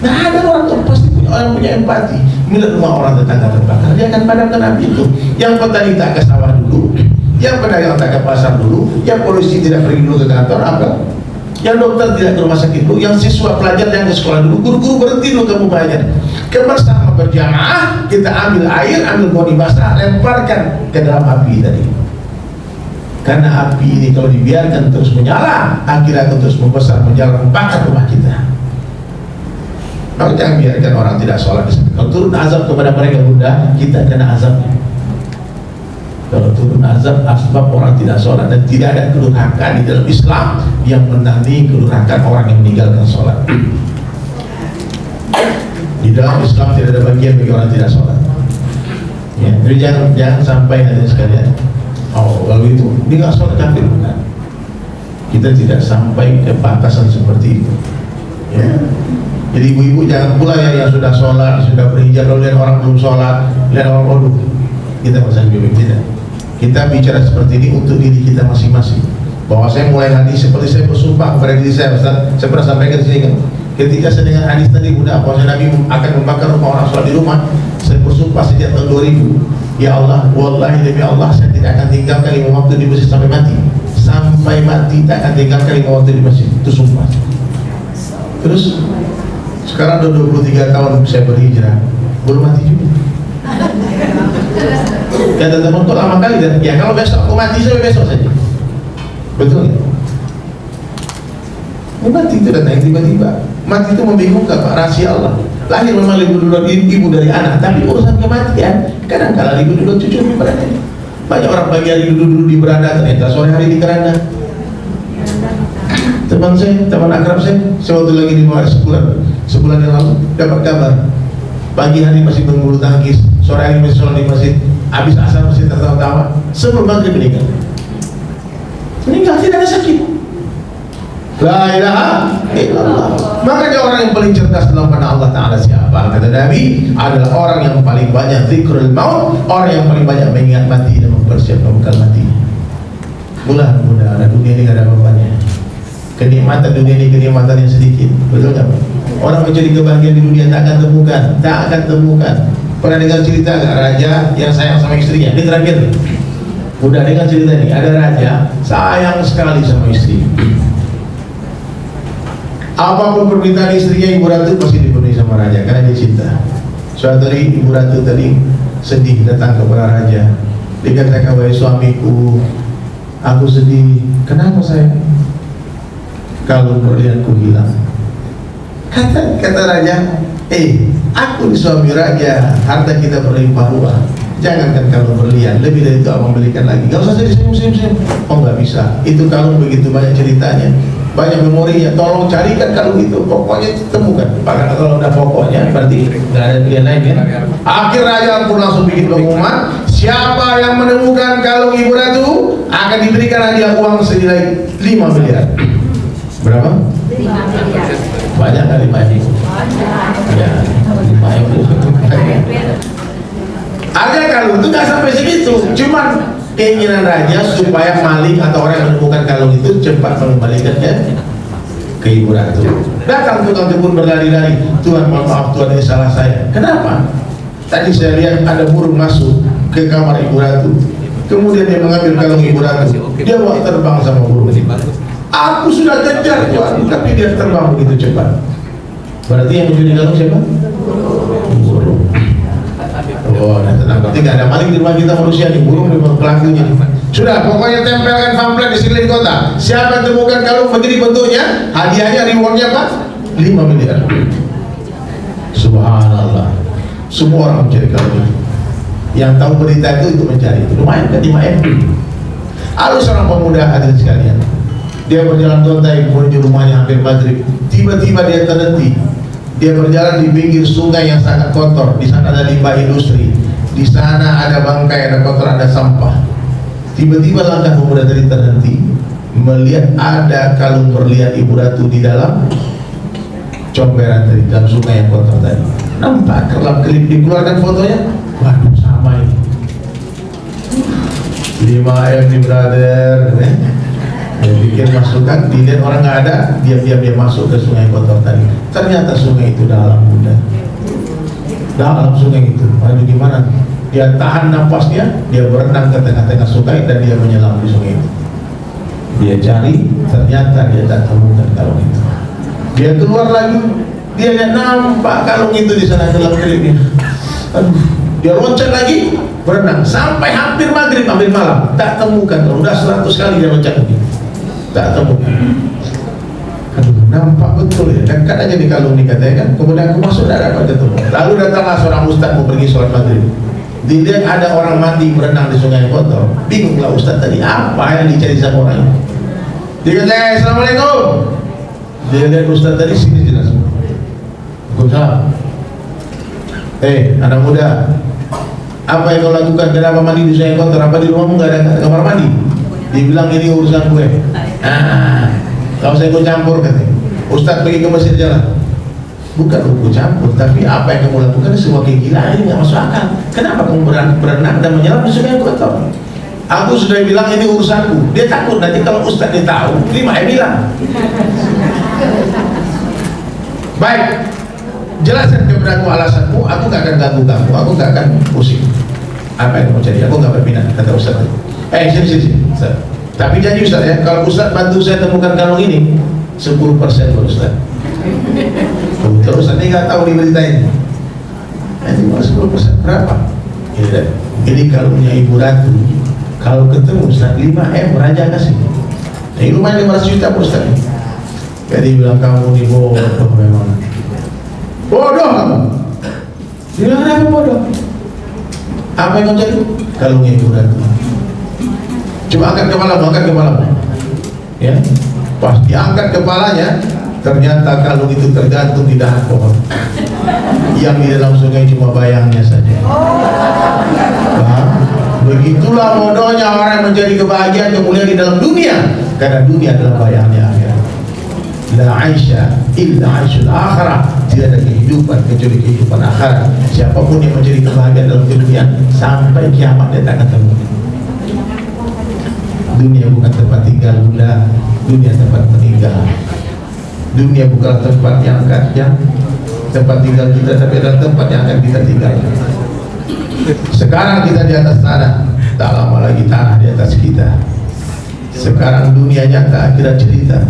Speaker 2: Nah, ada orang tuh pasti punya empati. Melihat rumah orang tetangga terbakar, dia akan padamkan api itu. Yang petani tak ke sawah dulu, yang pedagang tak ke pasar dulu, yang polisi tidak pergi dulu ke kantor, apa? Yang dokter tidak ke rumah sakit dulu, yang siswa pelajar yang ke sekolah dulu, guru-guru berhenti dulu kamu belajar. Bersama berjamaah kita ambil air, ambil bodi basah, lemparkan ke dalam api tadi. Karena api ini kalau dibiarkan terus menyala, akhirnya akan terus membesar, menjalar, membakar rumah kita. Kalau jangan biarkan orang tidak sholat. Kalau turun azab kepada mereka bunda, kita kena azabnya. Kalau turun azab asbab orang tidak sholat, dan tidak ada kedurhakaan di dalam Islam yang menandingi kedurhakaan orang yang meninggalkan sholat. Di dalam Islam tidak ada bagian bagi orang tidak sholat. Ya, jadi jangan sampai hadirin sekalian, oh kalau itu dia nggak sholat kafir, bukan. Kita tidak sampai ke batasan seperti itu. Ya. Jadi ibu-ibu jangan pula ya yang sudah sholat, sudah berhijab, lalu lihat orang belum sholat, lihat orang bodoh. Kita pasang bibir, tidak. Kita bicara seperti ini untuk diri kita masing-masing. Bahwa saya mulai hadis seperti saya bersumpah kepada diri saya, Ustaz. Saya pernah sampaikan di sini kan. Ketika saya dengar hadis tadi, Bunda, bahwa Nabi akan membakar rumah orang sholat di rumah, saya bersumpah sejak tahun 2000. Ya Allah, wallahi demi Allah, saya tidak akan tinggalkan 5 waktu di masjid sampai mati. Sampai mati tak akan tinggalkan 5 waktu di masjid. Itu sumpah. Terus sekarang udah 23 tahun saya berhijrah, belum mati juga. Kata teman kok lama kali dan ya kalau besok aku mati saya besok saja. Betul ya? Mati itu datang tiba-tiba. Mati itu membingungkan Pak, rahasia Allah. Lahir memang lebih dulu ibu dari anak, tapi urusan kematian kadang-kala lebih dulu cucu lebih berada. Banyak orang pagi hari duduk di beranda, ternyata sore hari di keranda. Teman saya, teman akrab saya waktu lagi di bawah sebulan yang lalu dapat kabar pagi hari masih berbulu tangkis, sore hari masih sholat di masjid, habis asar masih tertawa-tawa, sebelum maghrib meninggal tidak ada sakit. La ilaha illallah. Makanya orang yang paling cerdas dalam pandangan Allah Ta'ala siapa? Kata Nabi adalah orang yang paling banyak zikrul maut, orang yang paling banyak mengingat mati dan mempersiapkan bekal mati. Mudah-mudahan dunia ini gak ada apa-apanya. Kenikmatan dunia ini kenikmatan yang sedikit, betul nggak Pak? Orang mencari kebahagiaan di dunia tak akan temukan. Pernah dengar cerita nggak raja yang sayang sama istrinya? Ini terakhir nih. Udah dengar cerita ini, ada raja sayang sekali sama istri. Apapun permintaan istrinya, ibu ratu pasti dipenuhi sama raja karena dia cinta. Suatu hari ibu ratu tadi sedih datang kepada raja. Dia katakan, wahai suamiku, aku sedih. Kenapa sayang? Kalau berlianku hilang. Kata raja, Aku di suami raja, harta kita berlimpah ruah. Jangankan kalung berlian, lebih dari itu abang belikan lagi. Gak usah jadi senyum-senyum. Oh nggak bisa, itu kalung begitu banyak ceritanya, banyak memorinya. Tolong carikan kalung itu, pokoknya temukan. Karena kalau udah pokoknya berarti nggak ada pilihan lain ya. Akhir raja pun langsung bikin pengumuman, siapa yang menemukan kalung Ibu Ratu akan diberikan hadiah uang senilai 5 miliar. Berapa?
Speaker 3: 5 miliar.
Speaker 2: Banyak kali 5 miliar. Ya, 5 miliar. Harga kalung itu nggak sampai segitu, cuman keinginan raja supaya maling atau orang yang menemukan kalung itu cepat mengembalikannya ke Ibu Ratu. Datang tukang timun berlari-lari, Tuhan mohon maaf Tuhan, ini salah saya. Kenapa? Tadi saya lihat ada burung masuk ke kamar Ibu Ratu, kemudian dia mengambil kalung Ibu Ratu, dia bawa terbang sama burung. Aku sudah kejar Tuhan, tapi dia terbang begitu cepat. Berarti yang mencuri kalung siapa? Burung. Oh, nah tenang, berarti nggak ada maling di rumah kita manusia nih, burung di pelakunya. Sudah, pokoknya tempelkan pamflet di sekeliling kota. Siapa yang temukan kalung begini bentuknya, hadiahnya, rewardnya apa? 5 miliar. Subhanallah. Semua orang mencari kalung ini. Yang tahu berita itu mencari. Lumayan kan 5 M. Lalu seorang pemuda hadirin sekalian, dia berjalan gontai menuju rumahnya hampir maghrib. Tiba-tiba dia terhenti. Dia berjalan di pinggir sungai yang sangat kotor. Di sana ada limbah industri, di sana ada bangkai, ada kotor, ada sampah. Tiba-tiba langkah pemuda tadi terhenti, melihat ada kalung berlian Ibu Ratu di dalam comberan tadi, dalam sungai yang kotor tadi. Nampak dalam klip dikeluarkan fotonya. Waduh, sama ini. 5M nih brother. Dia pikir masukkan, dilihat orang nggak ada, diam-diam dia masuk ke sungai kotor tadi. Ternyata sungai itu dalam, bunda. Dalam sungai itu. Aduh gimana? Dia tahan napasnya, dia berenang ke tengah-tengah sungai dan dia menyelam di sungai itu. Dia cari, ternyata dia tak temukan kalung itu. Dia keluar lagi, dia lihat nampak kalung itu di sana dalam kelipnya. Aduh, dia loncat lagi, berenang sampai hampir maghrib, hampir malam, tak temukan. Udah 100 kali dia loncat lagi, tak temukan. Aduh, nampak betul ya, dan kan aja di kalung ini katanya kan. Kemudian aku masuk, tidak dapat ketemu. Lalu datanglah seorang ustaz mau pergi sholat maghrib. Dilihat ada orang mati berenang di sungai kotor. Bingunglah ustaz tadi, apa yang dicari sama orang ini. Dia kata, assalamualaikum. Dia lihat ustaz tadi, sini jelas. Waalaikumsalam. Anak muda, apa yang kau lakukan? Kenapa mandi di sungai kotor? Apa di rumahmu nggak ada kamar mandi? Dibilang ini urusan gue. Kalau saya kau campur katanya. Ustaz pergi ke Mesir jalan. Bukan aku campur, tapi apa yang kamu lakukan semua kegilaan ini nggak masuk akal. Kenapa kamu berenang dan menyelam di sungai kotor? Aku sudah bilang ini urusanku. Dia takut nanti kalau Ustaz dia tahu, terima bilang. Baik, jelaskan kepada aku alasanmu. Aku nggak akan ganggu kamu, aku nggak akan pusing. Apa yang kamu cari? Aku nggak berminat, kata Ustaz. Sini. Ustaz. Tapi janji Ustaz ya, kalau Ustaz bantu saya temukan kalung ini, 10% buat Ustaz. Terus Ustaz ini nggak tahu diberitain. Nanti mau 10% berapa? Ya, ini kalungnya Ibu Ratu. Kalau ketemu Ustaz 5M raja kasih. Ini lumayan 500 juta Ustaz. Jadi bilang kamu nih bodoh memang. Bodoh kamu. Bilang apa bodoh? Apa yang kau cari? Kalungnya Ibu Ratu. Coba angkat kepala, ya. Pas diangkat kepalanya, ternyata kalung itu tergantung di dahan pohon. Yang di dalam sungai cuma bayangnya saja. Begitulah bodohnya orang yang mencari kebahagiaan kemuliaan di dalam dunia, karena dunia adalah bayangnya akhirat. La aisha illa aishul akhirah. Tidak ada kehidupan kecuali kehidupan akhirat. Siapapun yang mencari kebahagiaan dalam dunia sampai kiamat dia tak ketemu. Dunia bukan tempat tinggal bunda, dunia tempat meninggal. Dunia bukan tempat yang tempat tinggal kita, tapi adalah tempat yang akan kita tinggal. Sekarang kita di atas tanah, tak lama lagi tanah di atas kita. Sekarang dunia nyata, akhirat cerita.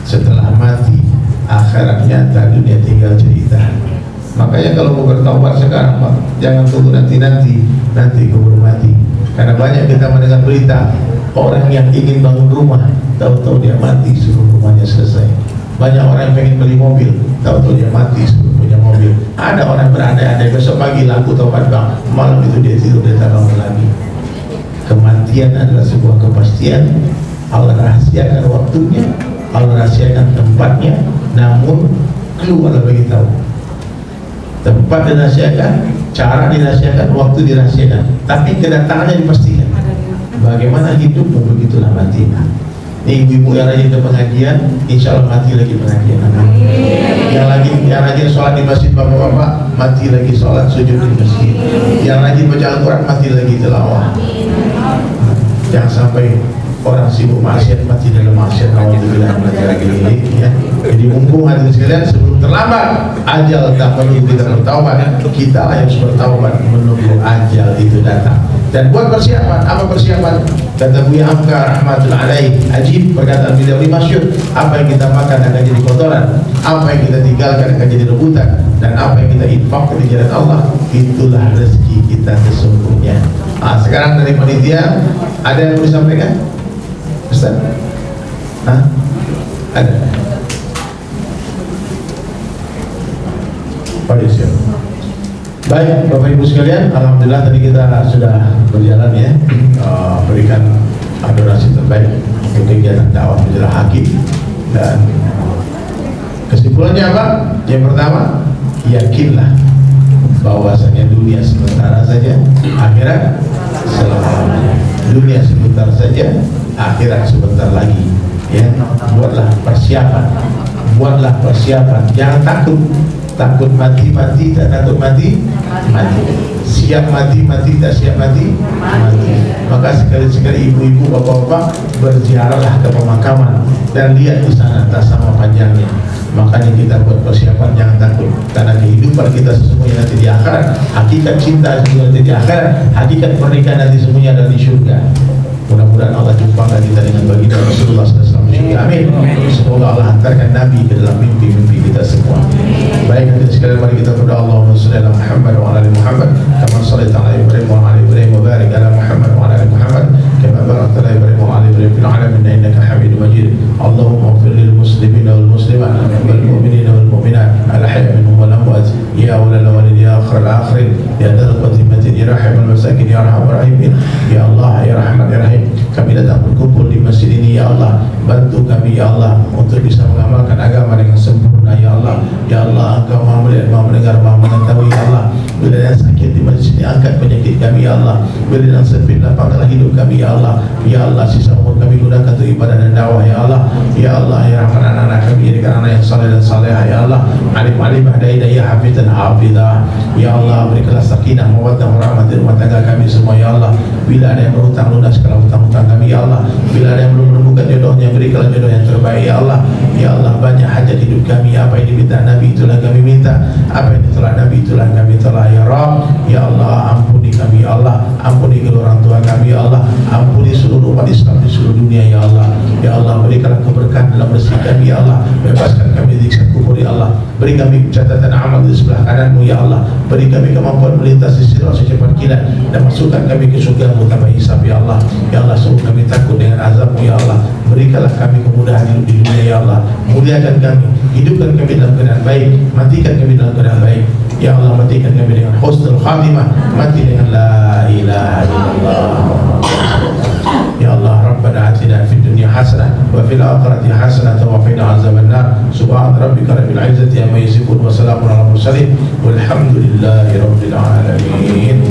Speaker 2: Setelah mati, akhirat nyata, dunia tinggal cerita. Makanya kalau mau bertaubat sekarang, Pak, jangan tunggu nanti keburu mati. Karena banyak kita mendengar berita orang yang ingin bangun rumah, tahu-tahu dia mati sebelum rumahnya selesai. Banyak orang yang pengen beli mobil, tahu-tahu dia mati sebelum punya mobil. mobil. Ada orang berandai-andai besok pagi laku taubat bang, malam itu dia tidur dia tak bangun lagi. Kematian adalah sebuah kepastian. Allah rahasiakan waktunya, Allah rahasiakan tempatnya, namun keluarlah bagi tahu. Tempat dirahasiakan, cara dirahasiakan, waktu dirahasiakan, tapi kedatangannya dipastikan. Bagaimana hidupmu, begitulah matinya. Ini ibu-ibu yang rajin ke pengajian, insya Allah mati lagi pengajian. Yang rajin sholat di masjid, bapak-bapak mati lagi sholat sujud di masjid. Yang rajin baca Al-Quran mati lagi tilawah. Jangan sampai orang sibuk maksiat mati dalam maksiat. Alhamdulillah mati lagi ya. Jadi mumpung hadirin sekalian, sebelum terlambat ajal tak menunggu kita bertaubat, kita lah yang harus bertaubat menunggu ajal itu datang. Dan buat persiapan, apa persiapan? Kata Buya Hamka rahmatullah alaih, ajib perkataan beliau ini masyhur, apa yang kita makan akan jadi kotoran, apa yang kita tinggalkan akan jadi rebutan, dan apa yang kita infak di jalan Allah, itulah rezeki kita sesungguhnya. Sekarang dari panitia ada yang mau disampaikan? Ustaz? Ada? Siap. Baik Bapak Ibu sekalian, alhamdulillah tadi kita sudah berjalan ya, berikan adorasi terbaik untuk kegiatan dakwah menjelang hakim. Dan kesimpulannya apa? Yang pertama, yakinlah bahwasanya dunia sementara saja, akhirat selamanya. Dunia sebentar saja, akhirat sebentar lagi. Ya, buatlah persiapan, jangan takut mati, tak takut mati. Siap mati, tak siap mati. Maka sekali-sekali ibu-ibu, bapak-bapak berziarahlah ke pemakaman dan lihat di sana tak sama panjangnya. Makanya kita buat persiapan, jangan takut, karena kehidupan kita sesungguhnya nanti di akhirat, hakikat cinta sesungguhnya nanti di akhirat, hakikat pernikahan nanti semuanya ada di surga. Mudah-mudahan Allah jumpakan kita dengan baginda Rasulullah SAW. Amin. Semoga Allah hantarkan Nabi ke dalam mimpi-mimpi kita semua. Baik, hadirin sekalian, mari kita berdoa. Allahumma shalli ala Muhammad wa ala ali Muhammad kama shallaita ala Ibrahim wa ala ali Ibrahim wa barik ala Muhammad wa ala ali Muhammad kama barakta ala Ibrahim wa ala ali Ibrahim fil alamin innaka Hamidum Majid. Allahumma ighfir lil muslimina wal muslimat wal mu'minina wal mu'minat al ahya minhum wal amwat ya awwal al awwalin ya akhir al akhirin ya dzal quwwati matin ya rahimul masakin ya arhamar rahimin ya Allah ya Rahman ya Rahim. Kami datang berkumpul di masjid ini ya Allah, bantu kami ya Allah untuk bisa mengamalkan agama dengan sempurna ya Allah. Ya Allah, Engkau Maha melihat, Maha mendengar, Maha mengetahui ya Allah. Bila yang sakit di masjid ini angkat penyakit kami ya Allah. Bila yang sempit lapangkanlah hidup kami ya Allah. Ya Allah, sisa umur kami gunakan untuk ibadah dan dakwah ya Allah. Ya Allah, ya Rahman, anak-anak kami jadikan anak yang saleh dan salehah ya Allah. Alim-alimah, dai-dai, hafidh dan hafidhah ya Allah. Berikanlah sakinah, mawaddah, rahmat di rumah tangga kami semua ya Allah. Bila ada yang berhutang, lunaskanlah hutang-hutang kami ya Allah. Bila ada yang belum menemukan jodohnya, berikanlah jodoh yang terbaik ya Allah. Ya Allah, banyak hajat hidup kami, apa yang diminta Nabi itulah kami minta, apa yang ditolak Nabi itulah kami tolak ya Rabb. Ya Allah, ampuni kami ya Allah, ampuni kedua orang tua kami ya Allah, ampuni seluruh umat Islam di seluruh dunia ya Allah. Ya Allah, berikanlah keberkahan dalam rezeki kami ya Allah, bebaskan kami dari siksa kubur ya Allah, beri kami catatan amal di sebelah kananmu ya Allah, beri kami kemampuan melintasi sirat secepat kilat dan masukkan kami ke surga-Mu tanpa hisab ya Allah. Ya Allah, sungguh kami takut dengan azab-Mu ya Allah. Berikanlah kami kemudahan hidup di dunia ya Allah. Muliakan kami, hidupkan kami dalam keadaan baik, matikan kami dalam keadaan baik ya Allah. Matikan kami dengan husnul khatimah, mati dengan la ilaha illallah. Ya Allah, Rabbana atina fid dunya hasanah wa fil akhirati hasanah wa qina azaban nar. Subhan rabbika rabbil izzati amma yasifun wa salamun alal mursalin walhamdulillahi rabbil alamin.